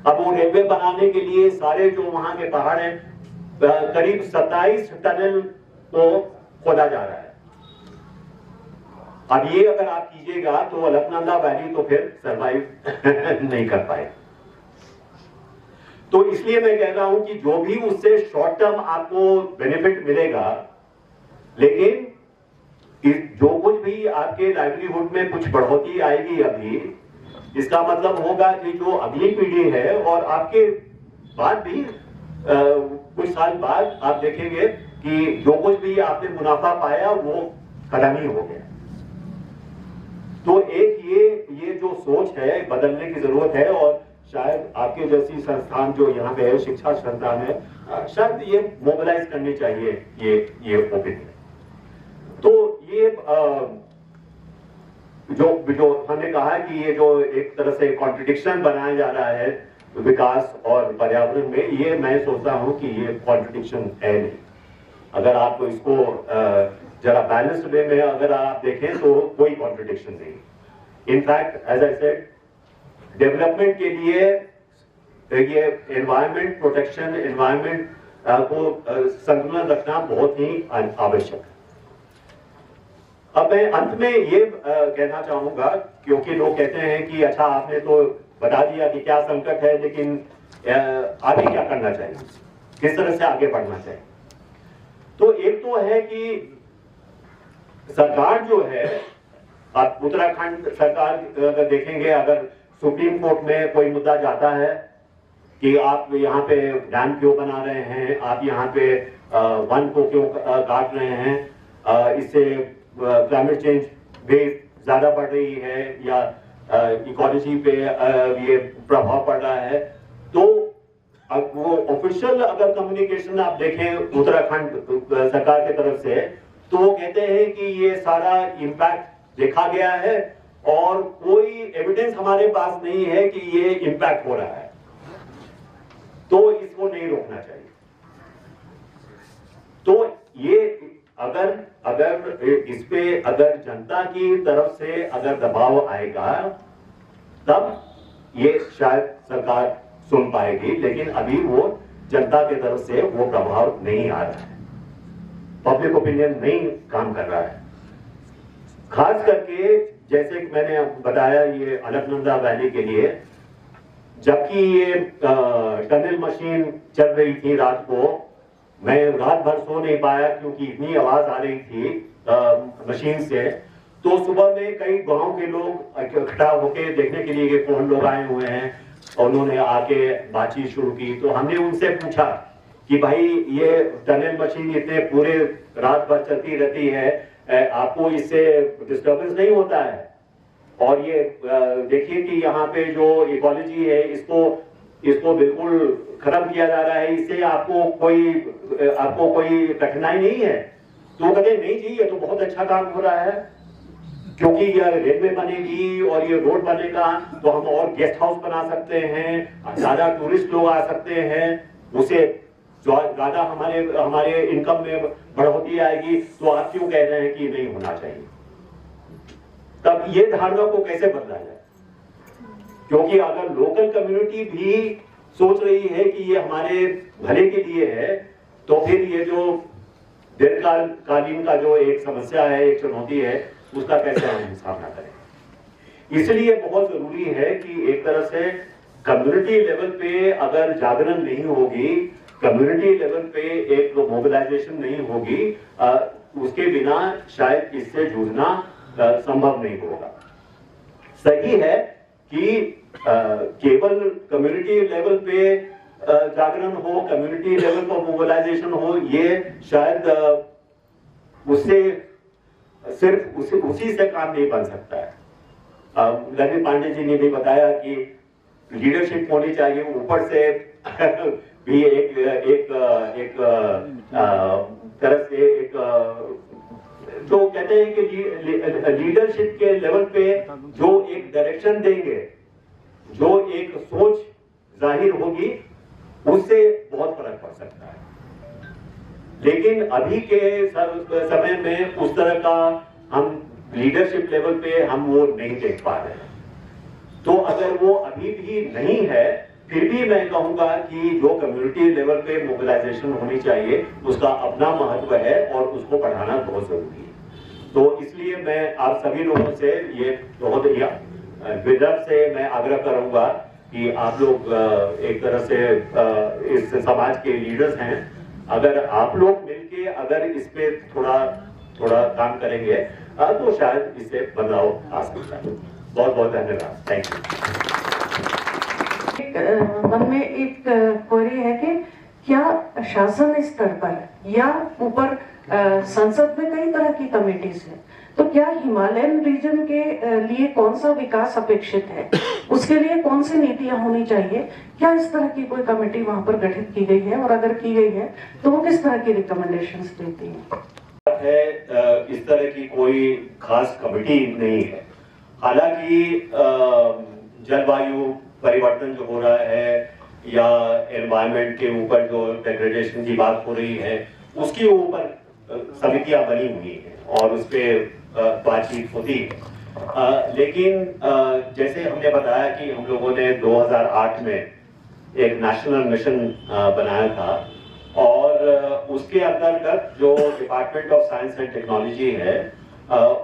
अब वो रेलवे बनाने के लिए सारे जो वहां के पहाड़ हैं, करीब 27 टनल को खोदा जा रहा है। अब ये अगर आप कीजिएगा तो अलकनंदा वैली तो फिर सरवाइव नहीं कर पाए। तो इसलिए मैं कह रहा हूं कि जो भी उससे शॉर्ट टर्म आपको बेनिफिट मिलेगा, लेकिन जो कुछ भी आपके लाइवलीहुड में कुछ बढ़ोतरी आएगी अभी, इसका मतलब होगा कि जो अगली पीढ़ी है और आपके बाद भी कुछ साल बाद आप देखेंगे कि जो कुछ भी आपने मुनाफा पाया वो खत्म ही हो गया। तो एक ये जो सोच है बदलने की जरूरत है, और शायद आपके जैसी संस्थान जो यहाँ पे है, शिक्षा संस्थान है, शायद ये मोबिलाइज करनी चाहिए ये ओपिनियन। तो ये जो हमने कहा कि ये जो एक तरह से कॉन्ट्रडिक्शन बनाया जा रहा है विकास और पर्यावरण में, ये मैं सोचता हूं कि ये कॉन्ट्रडिक्शन है नहीं। अगर आप इसको जरा बैलेंस्ड वे में अगर आप देखें तो कोई कॉन्ट्रडिक्शन नहीं। In fact as I said, development के लिए ये एनवायरमेंट प्रोटेक्शन, एनवायरमेंट को संतुलन रखना बहुत ही आवश्यक है। अब मैं अंत में ये कहना चाहूंगा, क्योंकि लोग कहते हैं कि अच्छा आपने तो बता दिया कि क्या संकट है, लेकिन आगे क्या करना चाहिए, किस तरह से आगे बढ़ना चाहिए। तो एक तो है कि सरकार जो है, आप उत्तराखंड सरकार अगर देखेंगे, अगर सुप्रीम कोर्ट में कोई मुद्दा जाता है कि आप यहाँ पे डैम क्यों बना रहे हैं, आप यहाँ पे वन को क्यों काट रहे हैं, इससे क्लाइमेट चेंज भी ज्यादा बढ़ रही है या इकोलॉजी पे ये प्रभाव पड़ रहा है, तो अब वो ऑफिशियल अगर कम्युनिकेशन आप देखें उत्तराखंड सरकार की तरफ से, तो वो कहते हैं कि ये सारा इम्पैक्ट देखा गया है और कोई एविडेंस हमारे पास नहीं है कि ये इम्पैक्ट हो रहा है, तो इसको नहीं रोकना चाहिए। तो ये अगर इस पे अगर जनता की तरफ से अगर दबाव आएगा, तब ये शायद सरकार सुन पाएगी, लेकिन अभी वो जनता की तरफ से वो प्रभाव नहीं आ रहा है, पब्लिक ओपिनियन नहीं काम कर रहा है। खास करके जैसे कि मैंने बताया ये अलकनंदा वैली के लिए, जबकि ये टनल मशीन चल रही थी रात को, मैं रात भर सो नहीं पाया क्योंकि इतनी आवाज आ रही थी मशीन से। तो सुबह में कई गांव के लोग इकट्ठा होकर देखने के लिए कि कौन लोग आए हुए हैं, और उन्होंने आके बातचीत शुरू की। तो हमने उनसे पूछा कि भाई ये टनल मशीन इतने पूरे रात भर चलती रहती है, आपको इससे डिस्टर्बेंस नहीं होता है? और ये देखिए कि यहाँ पे जो इकोलॉजी है इसको बिल्कुल खत्म किया जा रहा है, इससे आपको कोई कठिनाई नहीं है। तो कहते नहीं जी, ये तो बहुत अच्छा काम हो रहा है, क्योंकि ये रेलवे बनेगी और ये रोड बनेगा तो हम और गेस्ट हाउस बना सकते हैं, ज्यादा टूरिस्ट लोग आ सकते हैं, उसे ज्यादा हमारे इनकम में बढ़ोतरी आएगी। तो आप क्यों कह रहे हैं कि नहीं होना चाहिए? तब ये धारणा को कैसे बदला जाए? क्योंकि अगर लोकल कम्युनिटी भी सोच रही है कि ये हमारे भले के लिए है, तो फिर ये जो दीर्घकालीन का जो एक समस्या है, एक चुनौती है, उसका कैसे हम सामना करें? इसलिए बहुत जरूरी है कि एक तरह से कम्युनिटी लेवल पे अगर जागरण नहीं होगी, कम्युनिटी लेवल पे एक मोबिलाइजेशन नहीं होगी, उसके बिना शायद इससे जूझना संभव नहीं होगा। सही है कि केवल कम्युनिटी लेवल पे जागरण हो, कम्युनिटी लेवल पर मोबिलाइजेशन हो, ये शायद उससे सिर्फ उसी से काम नहीं बन सकता है। ललित पांडे जी ने भी बताया कि लीडरशिप होनी चाहिए, ऊपर से भी एक तरह से एक जो कहते हैं कि लीडरशिप के लेवल पे जो एक डायरेक्शन देंगे, जो एक सोच जाहिर होगी, उससे बहुत फर्क पड़ सकता है। लेकिन अभी के समय में उस तरह का हम लीडरशिप लेवल पे हम वो नहीं देख पा रहे हैं। तो अगर वो अभी भी नहीं है, फिर भी मैं कहूंगा कि जो कम्युनिटी लेवल पे मोबिलाइजेशन होनी चाहिए, उसका अपना महत्व है और उसको बढ़ाना बहुत जरूरी है। तो इसलिए मैं आप सभी लोगों से ये बहुत विनम्र से मैं आग्रह करूंगा कि आप लोग एक तरह से इस समाज के लीडर्स हैं, अगर आप लोग मिलके अगर इस पे थोड़ा काम करेंगे तो शायद इससे बदलाव आ सकता है। बहुत बहुत धन्यवाद, थैंक यू। मन में एक क्वेरी है कि क्या शासन स्तर पर या ऊपर संसद में कई तरह की कमेटीज है, तो क्या हिमालयन रीजन के लिए कौन सा विकास अपेक्षित है, उसके लिए कौन सी नीतियां होनी चाहिए? क्या इस तरह की कोई कमेटी वहां पर गठित की गई है, और अगर की गई है तो वो किस तरह की रिकमेंडेशंस देती है? इस तरह की कोई खास कमेटी नहीं है। हालांकि जलवायु परिवर्तन जो हो रहा है या एनवायरनमेंट के ऊपर जो डिग्रेडेशन की बात हो रही है, उसके ऊपर समितियां बनी हुई हैं और उस पर बातचीत होती है। लेकिन जैसे हमने बताया कि हम लोगों ने 2008 में एक नेशनल मिशन बनाया था, और उसके अंतर्गत जो department of science and technology है,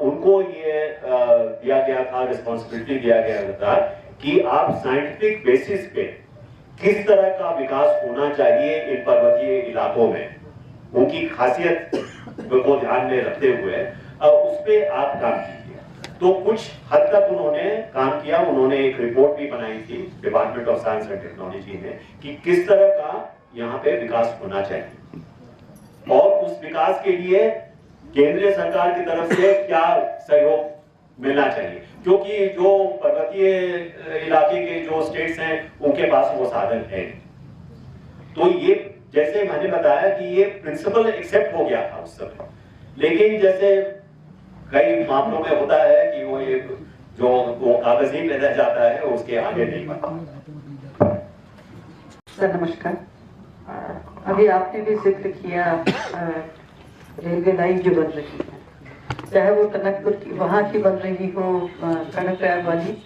उनको ये दिया गया था, रिस्पॉन्सिबिलिटी दिया गया था कि आप साइंटिफिक बेसिस पे किस तरह का विकास होना चाहिए इन पर्वतीय इलाकों में, उनकी खासियत को ध्यान में रखते हुए उस पे आप काम कीजिए। तो कुछ हद तक उन्होंने काम किया, उन्होंने एक रिपोर्ट भी बनाई थी department of science and technology ने कि किस तरह का यहाँ पे विकास होना चाहिए, और उस विकास के लिए केंद्रीय सरकार की तरफ से क्या सहयोग मिलना चाहिए, क्योंकि जो पर्वतीय इलाके के जो स्टेट्स हैं उनके पास वो साधन है। तो ये जैसे मैंने बताया कि ये प्रिंसिपल एक्सेप्ट हो गया था उस समय, लेकिन जैसे कई मामलों में होता है कि वो ये जो वो कागजी में रह जाता है, उसके आगे नहीं बढ़ता। सर नमस्कार। अभी आपने भी जिक्र किया रेलवे लाइन जो बन रही है, चाहे वो टनकपुर की वहाँ की बन रही हो कर्णप्रयाग वाली,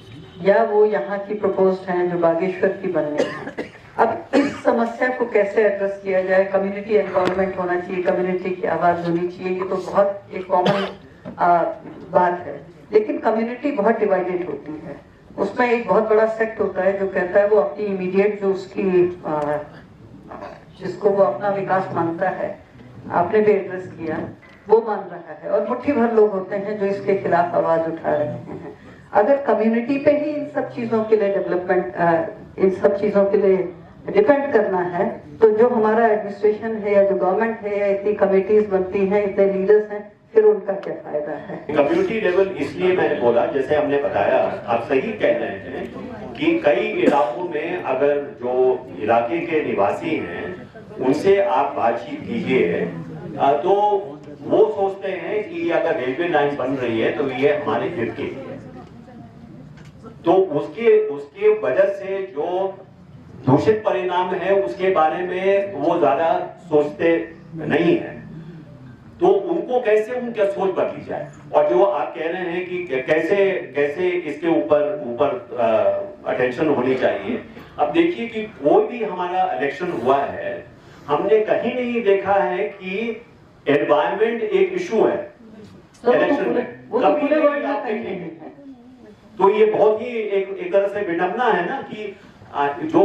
या वो यहाँ की प्रपोज्ड है जो बागेश्वर की बननी है। अब इस समस्या को कैसे एड्रेस किया जाए? कम्युनिटी एनवायरनमेंट होना चाहिए, कम्युनिटी की आवाज होनी चाहिए, ये तो बहुत एक कॉमन बात है। लेकिन कम्युनिटी बहुत डिवाइडेड होती है। उसमें एक बहुत बड़ा सेक्ट होता है जो कहता है वो अपनी इमीडिएट जो उसकी जिसको वो अपना विकास मानता है, आपने भी एड्रेस किया, वो मान रहा है, और मुट्ठी भर लोग होते हैं जो इसके खिलाफ आवाज उठा रहे हैं। अगर कम्युनिटी पे ही इन सब चीजों के लिए डेवलपमेंट, इन सब चीजों के लिए डिपेंड करना है, तो जो हमारा एडमिनिस्ट्रेशन है या जो गवर्नमेंट है या इतनी कमेटीज बनती हैं, इतने लीडर्स हैं, फिर उनका क्या फायदा है। कम्युनिटी लेवल इसलिए मैंने बोला, जैसे हमने बताया, आप सही कह रहे हैं कि कई इलाकों में अगर जो इलाके के निवासी हैं उनसे आप बातचीत कीजिए तो वो सोचते हैं कि अगर रेलवे लाइन बन रही है तो ये हमारे हित के लिए, तो उसके वजह से जो दूषित परिणाम है उसके बारे में वो ज्यादा सोचते नहीं है। तो उनको कैसे उनका सोच बदली जाए, और जो आप कह रहे हैं कि कैसे इसके ऊपर अटेंशन होनी चाहिए। अब देखिए कि कोई भी हमारा इलेक्शन हुआ है, हमने कहीं नहीं देखा है कि एनवायरमेंट एक इशू है इलेक्शन में, कभी नहीं आप देखेंगे। तो ये बहुत ही एक तरह से विडंबना है ना कि जो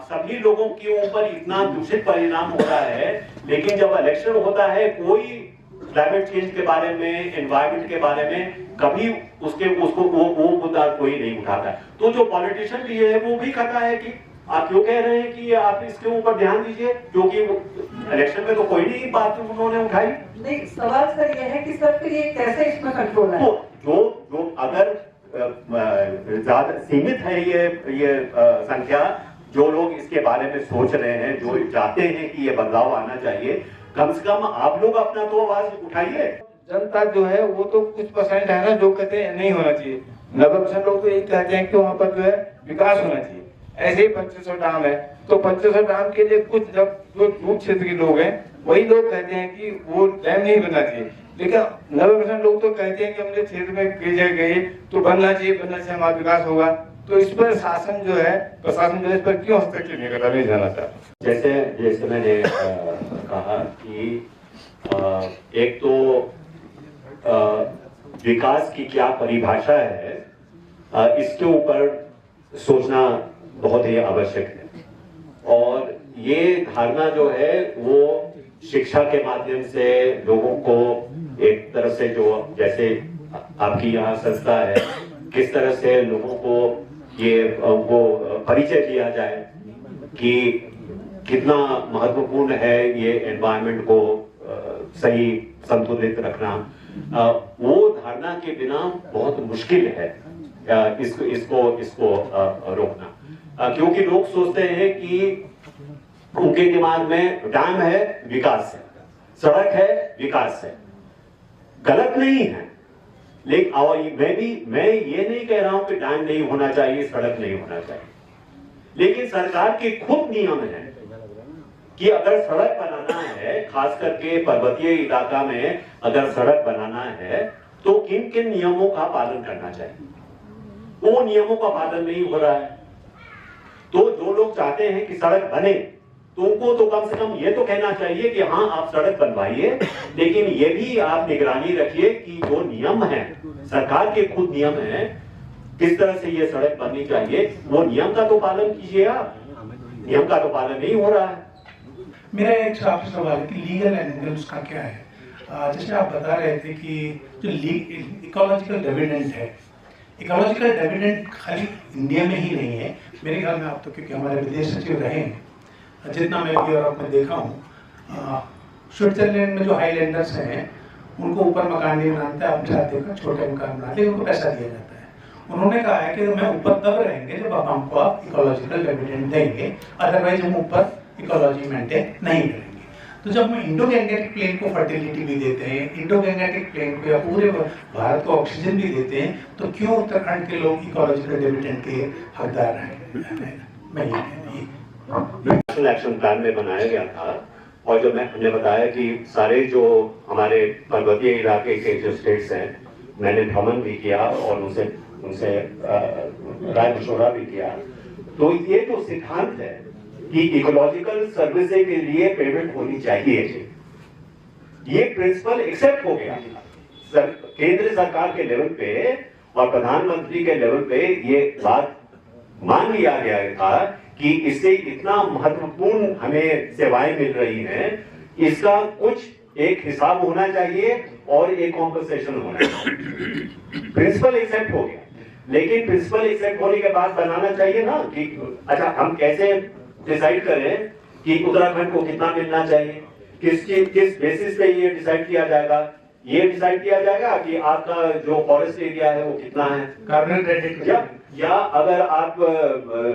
सभी लोगों के ऊपर इतना दूषित परिणाम हो रहा है, लेकिन जब इलेक्शन होता है कोई क्लाइमेट चेंज के बारे में, एनवायरमेंट के बारे में कभी उसको वो मुद्दा कोई नहीं उठाता। तो जो पॉलिटिशियन भी है वो भी कहता है कि आप क्यों कह रहे हैं कि आप इसके ऊपर ध्यान दीजिए, क्योंकि इलेक्शन में तो कोई नहीं बात उन्होंने उठाई। नहीं, सवाल सर ये है कि सर फिर ये कैसे इसमें कंट्रोल है? तो जो अगर ज्यादा सीमित है ये संख्या, जो लोग इसके बारे में सोच रहे हैं, जो चाहते हैं कि ये बदलाव आना चाहिए, कम से कम आप लोग अपना तो आवाज उठाइए। जनता जो है वो तो कुछ परसेंट है ना जो कहते हैं नहीं होना चाहिए, 90% लोग तो यही कहते हैं कि वहाँ पर जो है विकास होना चाहिए। ऐसे ही 2500 डाम है, तो 2500 डाम के लिए कुछ जब जो दूर क्षेत्र के लोग हैं वही लोग कहते हैं कि वो डैम नहीं बनना चाहिए, लेकिन 90% लोग तो कहते हैं कि हमने क्षेत्र में गए तो बनना चाहिए हमारा विकास होगा। तो इस पर शासन जो है, प्रशासन जो है, इस पर क्यों हस्तक्षेप नहीं करता, नहीं जाना चाहता। जैसे मैंने कहा कि एक तो विकास की क्या परिभाषा है, इसके ऊपर सोचना बहुत ही आवश्यक है। और ये धारणा जो है वो शिक्षा के माध्यम से लोगों को एक तरह से, जो जैसे आपकी यहाँ संस्था है, किस तरह से लोगों को ये वो परिचय दिया जाए कि कितना महत्वपूर्ण है ये एनवायरनमेंट को सही संतुलित रखना। वो धारणा के बिना बहुत मुश्किल है इसको रोकना, क्योंकि लोग सोचते हैं कि उनके दिमाग में डैम है विकास है, सड़क है विकास है। गलत नहीं है, लेकिन और मैं ये नहीं कह रहा हूं कि डैम नहीं होना चाहिए, सड़क नहीं होना चाहिए, लेकिन सरकार के खुद नियम है कि अगर सड़क बनाना है, खास करके पर्वतीय इलाका में अगर सड़क बनाना है तो किन किन नियमों का पालन करना चाहिए, वो नियमों का पालन नहीं हो रहा है। तो जो लोग चाहते हैं कि सड़क बने, तो उनको तो कम से कम ये तो कहना चाहिए कि हाँ आप सड़क बनवाइए, लेकिन ये भी आप निगरानी रखिए कि जो नियम है, सरकार के खुद नियम है, किस तरह से ये सड़क बननी चाहिए, वो नियम का तो पालन कीजिए। आप नियम का तो पालन नहीं हो रहा है। मेरा एक आपसे सवाल है कि लीगल एंगल उसका क्या है? जैसे आप बता रहे थे कि जो इकोलॉजिकल डिविडेंड है, इकोलॉजिकल डिविडेंड खाली इंडिया में ही नहीं है मेरे ख्याल में। आप तो क्योंकि हमारे विदेश सचिव रहे हैं, जितना मैं यूरोप में देखा हूँ, स्विट्जरलैंड में जो हाईलैंडर्स हैं उनको ऊपर मकान नहीं बनाते, आप चाहते हो छोटे मकान बनाते, उनको पैसा दिया जाता है। उन्होंने कहा है कि मैं ऊपर तब रहेंगे जब हमको आप इकोलॉजिकल डिविडेंड देंगे, अदरवाइज हम ऊपर इकोलॉजी मेंटेन नहीं करेंगे। तो जब हम इंडो गैंगेटिक प्लेन को फर्टिलिटी भी देते हैं, इंडो गैंगेटिक प्लेन को या पूरे भारत को ऑक्सीजन भी देते हैं, तो क्यों उत्तराखंड के लोग इकोलॉजिकल डिविडेंड के हकदार हैं? मैं ये नेशनल एक्शन प्लान में बनाया गया था, और जो हमने बताया कि सारे जो हमारे पर्वतीय इलाके के जो स्टेट्स हैं, मैंने भ्रमण भी किया और उनसे राय मशवरा भी किया। तो ये जो सिद्धांत है कि इकोलॉजिकल सर्विसेज के लिए पेमेंट होनी चाहिए, ये प्रिंसिपल एक्सेप्ट हो गया केंद्र सरकार के लेवल पे और प्रधानमंत्री के लेवल पे ये बात मान लिया गया था कि इससे इतना महत्वपूर्ण हमें सेवाएं मिल रही हैं, इसका कुछ एक हिसाब होना चाहिए और एक कॉम्पनसेशन होना चाहिए। प्रिंसिपल एक्सेप्ट हो गया, लेकिन प्रिंसिपल एक्सेप्ट होने के बाद बनाना चाहिए ना कि अच्छा हम कैसे डिसाइड करें कि उत्तराखंड को कितना मिलना चाहिए, किस बेसिस पे ये डिसाइड किया जाएगा। ये डिसाइड किया जाएगा कि आपका जो फॉरेस्ट एरिया है वो कितना है, कार्बन क्रेडिट या अगर आप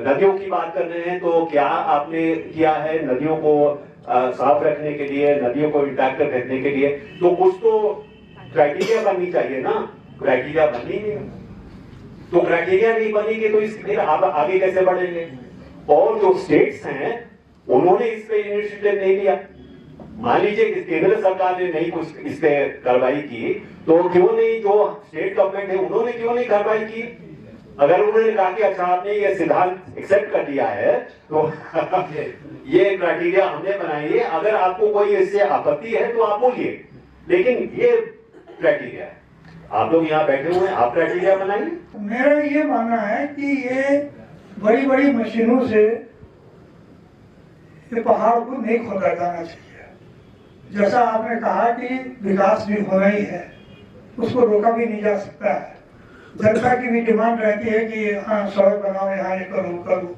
नदियों की बात कर रहे हैं तो क्या आपने किया है नदियों को साफ रखने के लिए, नदियों को इंटैक्ट रखने के लिए, तो कुछ तो क्राइटेरिया बननी चाहिए ना। क्राइटेरिया बनी नहीं, तो क्राइटेरिया नहीं बनेगी तो फिर आप आगे कैसे बढ़ेंगे। और जो स्टेट्स हैं उन्होंने इस पे इनिशिएटिव नहीं लिया। मान लीजिए कि केंद्र सरकार ने नहीं कुछ इस पे कार्रवाई की, तो क्यों नहीं जो स्टेट गवर्नमेंट है उन्होंने क्यों नहीं कार्रवाई की। अगर उन्होंने कहा कि अच्छा आपने ये सिद्धांत एक्सेप्ट कर दिया है तो ये क्राइटेरिया हमने बनाई है, अगर आपको कोई इससे आपत्ति है तो आप बोलिए, लेकिन ये क्राइटेरिया है। आप लोग यहाँ बैठे हुए हैं, आप क्राइटेरिया बनाइए। मेरा ये मानना है कि ये बड़ी बड़ी मशीनों से ये पहाड़ को नहीं खोदा जाना चाहिए। जैसा आपने कहा कि विकास भी होना ही है, उसको रोका भी नहीं जा सकता है। जनता की भी डिमांड रहती है कि हाँ सड़क बनाओ, यहाँ ये करो,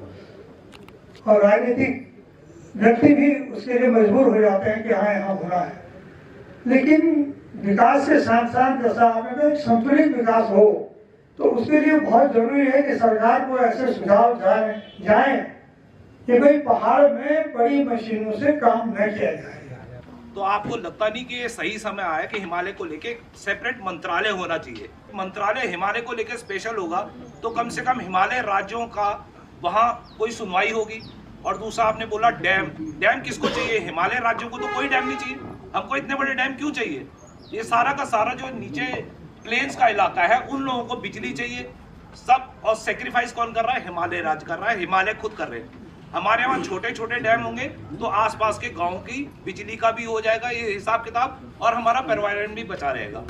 और राजनीतिक व्यक्ति भी उसके लिए मजबूर हो जाते हैं कि हाँ यहाँ होना है। लेकिन विकास के साथ साथ जैसा आपने कहा संतुलित विकास हो, तो उसके लिए बहुत जरूरी है कि सरकार को ऐसे सुझाव जाए कि भाई पहाड़ में बड़ी मशीनों से काम न किया जाए। तो आपको लगता नहीं कि ये सही समय आया कि हिमालय को लेके सेपरेट मंत्रालय होना चाहिए। मंत्रालय हिमालय को लेके स्पेशल होगा तो कम से कम हिमालय राज्यों का वहाँ कोई सुनवाई होगी। और दूसरा आपने बोला डैम किसको चाहिए? हिमालय राज्यों को तो कोई डैम नहीं चाहिए। हमको इतने बड़े डैम क्यों चाहिए? ये सारा का सारा जो नीचे प्लेन्स का इलाका है उन लोगों को बिजली चाहिए सब। और सेक्रीफाइस कौन कर रहा है? हिमालय राज्य कर रहा है, हिमालय खुद कर रहे हैं। हमारे वहाँ छोटे छोटे डैम होंगे तो आसपास के गांव की बिजली का भी हो जाएगा ये हिसाब किताब, और हमारा पर्यावरण भी बचा रहेगा।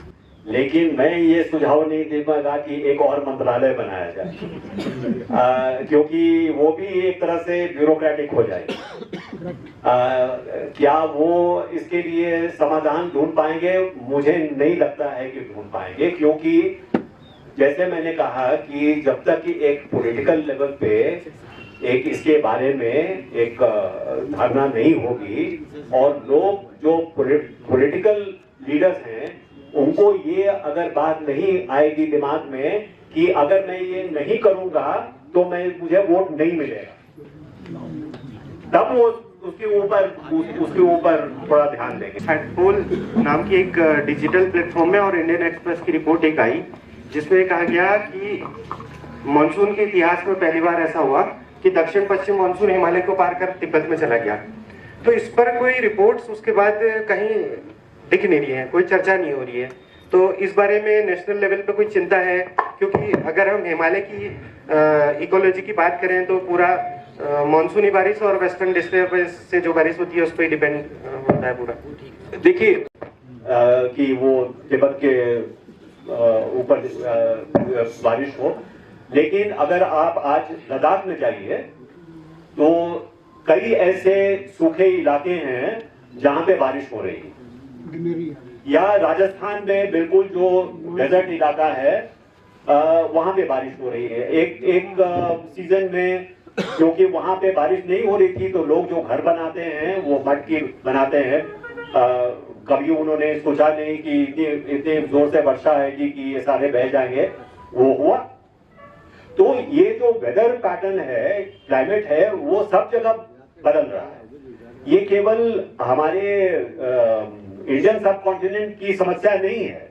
लेकिन मैं ये सुझाव नहीं दे पाएगा कि एक और मंत्रालय बनाया जाए क्योंकि वो भी एक तरह से ब्यूरोक्रेटिक हो जाएगा। क्या वो इसके लिए समाधान ढूंढ पाएंगे? मुझे नहीं लगता है कि ढूंढ पाएंगे, क्योंकि जैसे मैंने कहा कि जब तक कि एक पॉलिटिकल लेवल पे एक इसके बारे में एक धारणा नहीं होगी और लोग जो पॉलिटिकल लीडर्स हैं उनको ये अगर बात नहीं आएगी दिमाग में कि अगर मैं ये नहीं करूंगा तो मुझे वोट नहीं मिलेगा, तब वो उसके ऊपर थोड़ा ध्यान देंगे। हैंडपोल नाम की एक डिजिटल प्लेटफॉर्म में और इंडियन एक्सप्रेस की रिपोर्ट एक आई जिसमें कहा गया कि मानसून के इतिहास में पहली बार ऐसा हुआ कि दक्षिण पश्चिम मानसून हिमालय को पार कर तिब्बत में चला गया। तो इस पर कोई रिपोर्ट्स उसके बाद कहीं दिख नहीं रही है, कोई चर्चा नहीं हो रही है। तो इस बारे में नेशनल लेवल पे कोई चिंता है? क्योंकि अगर हम हिमालय की इकोलॉजी की बात करें तो पूरा मानसूनी बारिश और वेस्टर्न डिस्टर्बेंस से जो बारिश होती है उस पर डिपेंड होता है पूरा। देखिए कि वो तिब्बत के ऊपर बारिश हो, लेकिन अगर आप आज लद्दाख में जाइए तो कई ऐसे सूखे इलाके हैं जहां पे बारिश हो रही है, या राजस्थान में बिल्कुल जो डेजर्ट इलाका है वहां पे बारिश हो रही है। एक सीजन में क्योंकि वहां पे बारिश नहीं हो रही थी तो लोग जो घर बनाते हैं वो मड की बनाते हैं। कभी उन्होंने सोचा नहीं कि इतने जोर से वर्षा आएगी कि ये सारे बह जाएंगे, वो हुआ। तो ये जो वेदर पैटर्न है, क्लाइमेट है, वो सब जगह बदल रहा है। ये केवल हमारे इंडियन सब कॉन्टिनेंट की समस्या नहीं है।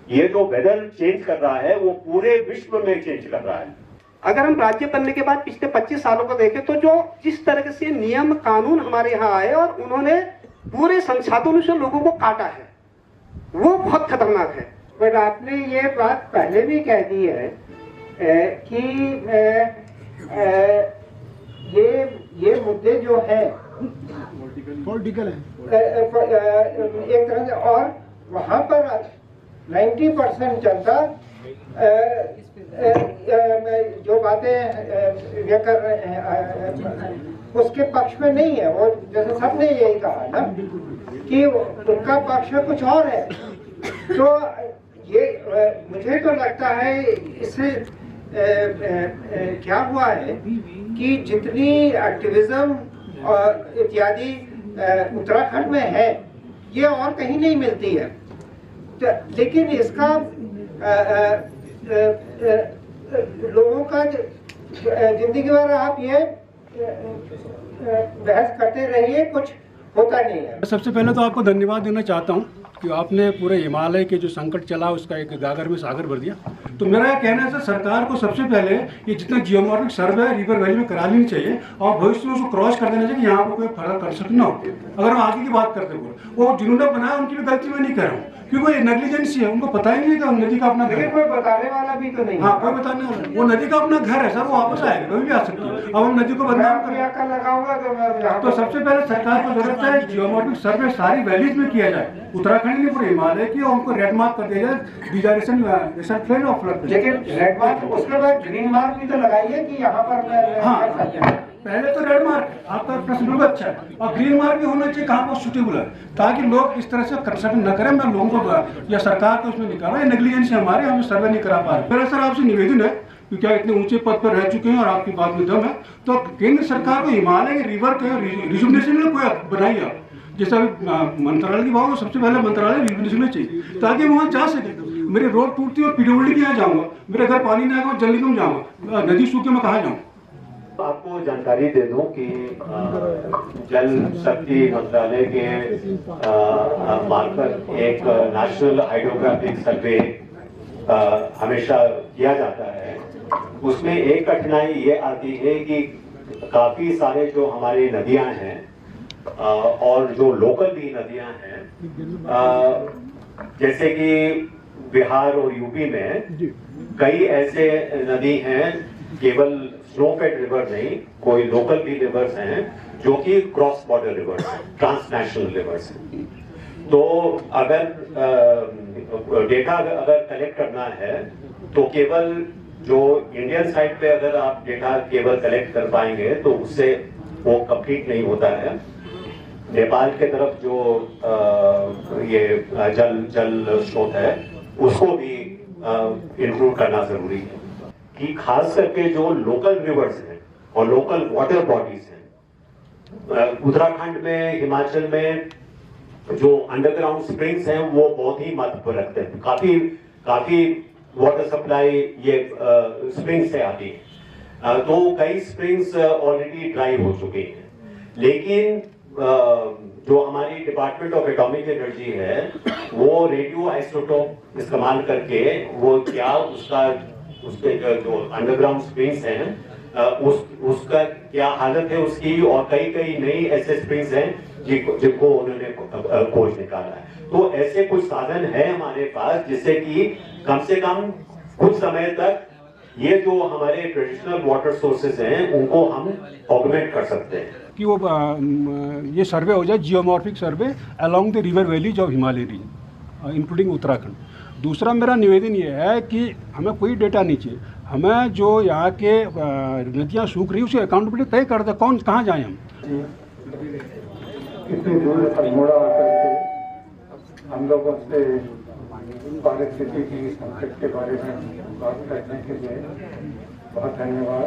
ये जो वेदर चेंज कर रहा है वो पूरे विश्व में चेंज कर रहा है। अगर हम राज्य बनने के बाद पिछले 25 सालों को देखें तो जो जिस तरह से नियम कानून हमारे यहाँ आए और उन्होंने पूरे संसाधनों से लोगों को काटा है, वो बहुत खतरनाक है। पर आपने ये बात पहले भी कह दी है कि ये मुद्दे जो है पॉलिटिकल है एक तरह से, और वहां पर 90% जनता जो बातें ये कर रहे हैं उसके पक्ष में नहीं है। वो जैसे सबने यही कहा ना कि उनका पक्ष में कुछ और है। तो ये मुझे तो लगता है इससे क्या हुआ है कि जितनी एक्टिविज्म और इत्यादि उत्तराखंड में है ये और कहीं नहीं मिलती है। लेकिन इसका लोगों का जिंदगी भर आप ये बहस करते रहिए, कुछ होता नहीं है। सबसे पहले तो आपको धन्यवाद देना चाहता हूँ कि आपने पूरे हिमालय के जो संकट चला उसका एक गागर में सागर भर दिया। तो मेरा यह कहना है सर, सरकार को सबसे पहले ये जितना जियोमॉर्फिक सर्वे है रिवर वैली में करा लेनी चाहिए और भविष्य में उसको क्रॉस कर देना चाहिए कि यहाँ पर कोई फर्क कर सकना हो। अगर हम आगे की बात करते हैं वो जिन्होंने बनाया उनकी भी गलती मैं नहीं कर रहा हूँ, क्योंकि ये नेग्लिजेंसी है, उनको पता ही नहीं है कि नदी का अपना घर है। कोई बताने वाला भी तो नहीं। हाँ, कोई बताने वाला, वो नदी का अपना घर है सर, वो वापस आएगा, कभी भी आ सकती है। अब हम नदी को बदनाम करें लगाऊंगा तो सबसे पहले सरकार को जरूरत है जियोमॉर्फिक सर्वे सारी वैलीज में किया जाए, उत्तराखंड में पूरे हिमालय की, और उनको रेड मार्क कर दिया जाए डिजारेशन ऑफ फ्लड। लेकिन रेड मार्क उसके बाद ग्रीन मार्क भी तो लगाइए कि यहाँ पर हाँ, पहले तो रेड मार्क, आपका प्रश्न बिल्कुल अच्छा है, और ग्रीन मार्क भी होना चाहिए कहाँ पर सूटेबल है, ताकि लोग इस तरह से कंस्ट्रक्शन न करें। मैं लोगों को या सरकार को उसमें निकाला, ये नेग्लिजेंस है हमारे, हम सर्वे नहीं करा पा रहे। मेरा सर आपसे निवेदन है कि क्या इतने ऊंचे पद पर रह चुके हैं और आपकी बात में दम है, तो केंद्र सरकार को हिमालय के रिवर के रिजुवनेशन में कोई बनाइए। जैसे अभी मंत्रालय की बात, सबसे पहले मंत्रालय रिजुवनेशन में चाहिए ताकि वहाँ जा सके। मेरी रोड टूटती है और पीडब्ल्यूडी के यहाँ जाऊँगा, मेरे घर पानी नहीं आएगा, जल निगम जाऊँगा, नदी सूखे में कहाँ जाऊँ। आपको जानकारी दे दूं कि जल शक्ति मंत्रालय के मार्फत एक नेशनल हाइड्रोग्राफिक सर्वे हमेशा किया जाता है। उसमें एक कठिनाई ये आती है कि काफी सारे जो हमारी नदियां हैं और जो लोकल भी नदियां हैं, जैसे कि बिहार और यूपी में कई ऐसे नदी हैं, केवल स्नोफेड रिवर नहीं, कोई लोकल भी रिवर्स हैं जो कि क्रॉस बॉर्डर रिवर्स हैं, ट्रांसनेशनल रिवर्स हैं। तो अगर डेटा अगर कलेक्ट करना है तो केवल जो इंडियन साइड पे अगर आप डेटा केवल कलेक्ट कर पाएंगे तो उससे वो कंप्लीट नहीं होता है। नेपाल के तरफ जो ये जल स्रोत है उसको भी इंक्लूड करना जरूरी है कि खास करके जो लोकल रिवर्स हैं और लोकल वाटर बॉडीज हैं, उत्तराखंड में, हिमाचल में जो अंडरग्राउंड स्प्रिंग्स हैं वो बहुत ही महत्व रखते हैं। काफी वाटर सप्लाई ये स्प्रिंग से आती है। तो कई स्प्रिंग्स ऑलरेडी ड्राई हो चुके हैं, लेकिन जो हमारी डिपार्टमेंट ऑफ एटॉमिक एनर्जी है वो रेडियो आइसोटोप इस्तेमाल करके वो क्या उसके जो अंडरग्राउंड स्प्रिंग्स हैं उसका क्या हालत है उसकी, और कई नई ऐसे स्प्रिंग्स हैं जिनको उन्होंने खोज निकाला है। तो ऐसे कुछ साधन है हमारे पास जिससे कि कम से कम कुछ समय तक ये जो हमारे ट्रेडिशनल वाटर सोर्सेज हैं उनको हम ऑगमेंट कर सकते हैं कि वो ये सर्वे हो जाए, geomorphic survey along the river valleys of Himalaya region including Uttarakhand. दूसरा मेरा निवेदन ये है कि हमें कोई डेटा नहीं चाहिए, हमें जो यहाँ के नदियाँ सूख रही है उसकी अकाउंटेबिलिटी तय कर दे, कौन कहाँ जाएं हम। इतनी दूर अल्मोड़ा आकर के हम लोगों से पारिस्थितिकी की संकट के बारे में बात करने के लिए बहुत धन्यवाद।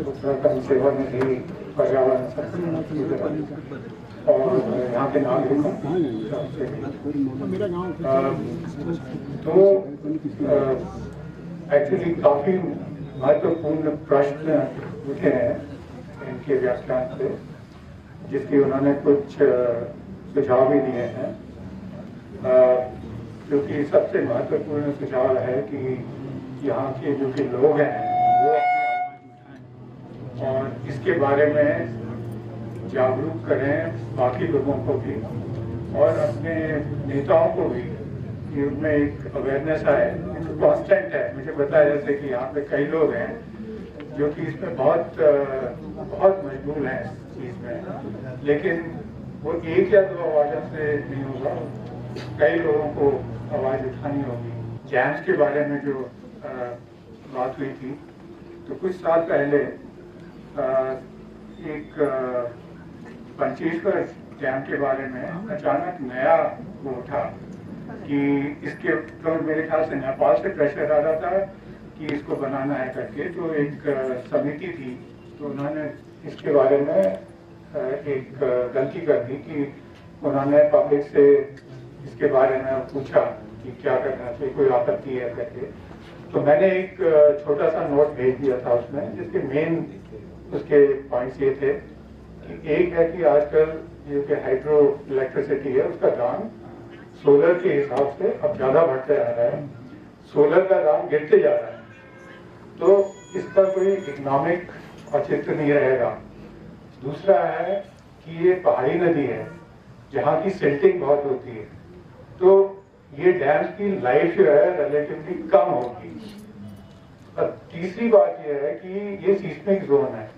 उत्तराखंड सेवा निधि पर्यावरण और यहाँ के नागरिकों तो एक्चुअली काफी महत्वपूर्ण प्रश्न उठे हैं इनके व्याख्यान से, जिसकी उन्होंने कुछ सुझाव भी दिए हैं। क्योंकि सबसे महत्वपूर्ण सुझाव है कि यहाँ के जो कि लोग हैं वो और इसके बारे में जागरूक करें बाकी लोगों को भी और अपने नेताओं को भी कि उनमें एक अवेयरनेस आए। कांस्टेंट है, मुझे पता है जैसे कि यहाँ पे कई लोग हैं जो कि इसमें बहुत मजबूर हैं इस चीज में, लेकिन वो एक या दो आवाजों से नहीं होगा। कई लोगों को आवाज़ उठानी होगी। डैम्स के बारे में जो बात हुई थी, तो कुछ साल पहले एक पंचेश्वर डैम के बारे में अचानक नया वो उठा कि इसके, तो मेरे ख्याल से नेपाल से प्रेशर आ रहा था कि इसको बनाना है करके, तो एक समिति थी, तो उन्होंने इसके बारे में एक गलती कर दी कि उन्होंने पब्लिक से इसके बारे में पूछा कि क्या करना चाहिए, कोई आपत्ति है करके। तो मैंने एक छोटा सा नोट भेज दिया था उसमें, जिसके मेन उसके पॉइंट्स ये थे कि एक है कि आजकल जो कि हाइड्रो इलेक्ट्रिसिटी है उसका दाम सोलर के हिसाब से अब ज्यादा बढ़ते जा रहा है, सोलर का दाम गिरते जा रहा है, तो इसका कोई इकोनॉमिक औचित्य नहीं रहेगा। दूसरा है कि ये पहाड़ी नदी है जहाँ की सिल्टिंग बहुत होती है, तो ये डैम्स की लाइफ जो है रिलेटिवली कम होगी। और तीसरी बात यह है कि ये सीस्मिक जोन है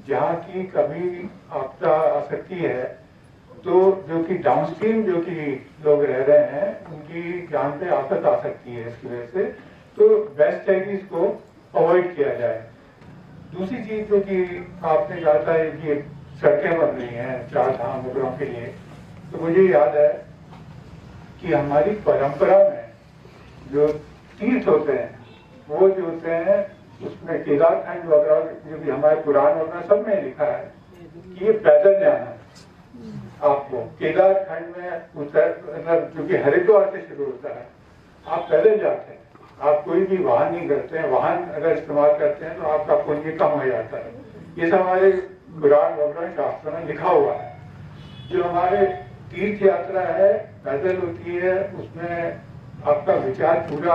जहाँ की कभी आपदा आ सकती है, तो जो कि डाउनस्ट्रीम जो कि लोग रह रहे हैं उनकी जान पे आफत आ सकती है इसकी वजह से, तो बेस्ट है कि इसको अवॉइड किया जाए। दूसरी चीज जो कि आपने कहा था कि सड़कें बन रही हैं 4 धाम मुद्रों के लिए, तो मुझे याद है कि हमारी परंपरा में जो तीर्थ होते हैं वो जो होते हैं उसमें केदारखंड वगैरह जो भी हमारे पुराण वगैरह सब में लिखा है कि ये पैदल जाना है। आपको केदारखंड में उतर, मतलब जो कि हरिद्वार से शुरू होता है, आप पैदल जाते हैं, आप कोई भी वाहन नहीं करते हैं, वाहन अगर इस्तेमाल करते हैं तो आपका पुण्य कम हो जाता है। ये सब हमारे पुराण वगैरह शास्त्रों में लिखा हुआ है। जो हमारे तीर्थ यात्रा है पैदल होती है, उसमें आपका विचार पूरा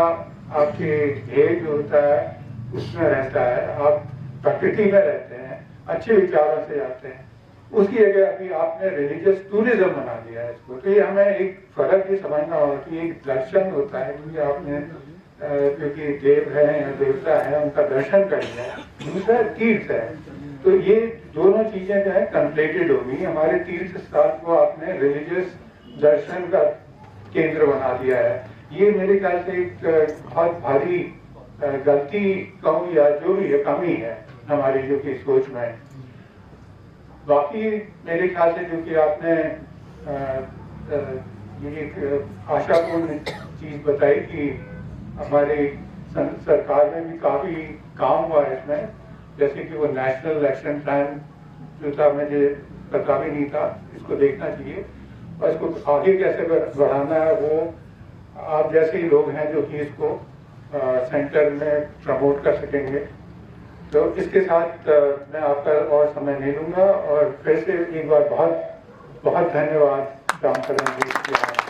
आपके ध्येय जो होता है उसमें रहता है, आप प्रकृति में रहते हैं, अच्छे विचारों से जाते हैं। उसकी जगह अभी आपने रिलीजियस टूरिज्म बना दिया है इसको, तो ये हमें एक फर्क ये समझना होगा कि एक दर्शन होता है, क्योंकि आपने क्योंकि देव है या देवता है उनका दर्शन कर लिया, दूसरा तीर्थ है, तो ये दोनों चीजें जो है कंप्लीटेड होगी। हमारे तीर्थ स्थल को आपने रिलीजियस दर्शन का केंद्र बना दिया है। ये मेरे ख्याल से एक बहुत भारी गलती कहूँ या जो भी है कमी है हमारी जो कि सोच में। बाकी मेरे ख्याल से जो कि आपने ये एक आशापूर्ण चीज बताई कि हमारी सरकार में भी काफी काम हुआ है इसमें, जैसे कि वो नेशनल इलेक्शन प्लान जो था मुझे पता भी नहीं था, इसको देखना चाहिए और इसको आगे कैसे बढ़ाना है वो आप जैसे ही लोग हैं जो कि इसको सेंटर में प्रमोट कर सकेंगे। तो इसके साथ मैं आपका और समय नहीं लूंगा और फिर से एक बार बहुत बहुत धन्यवाद रामकरण जी।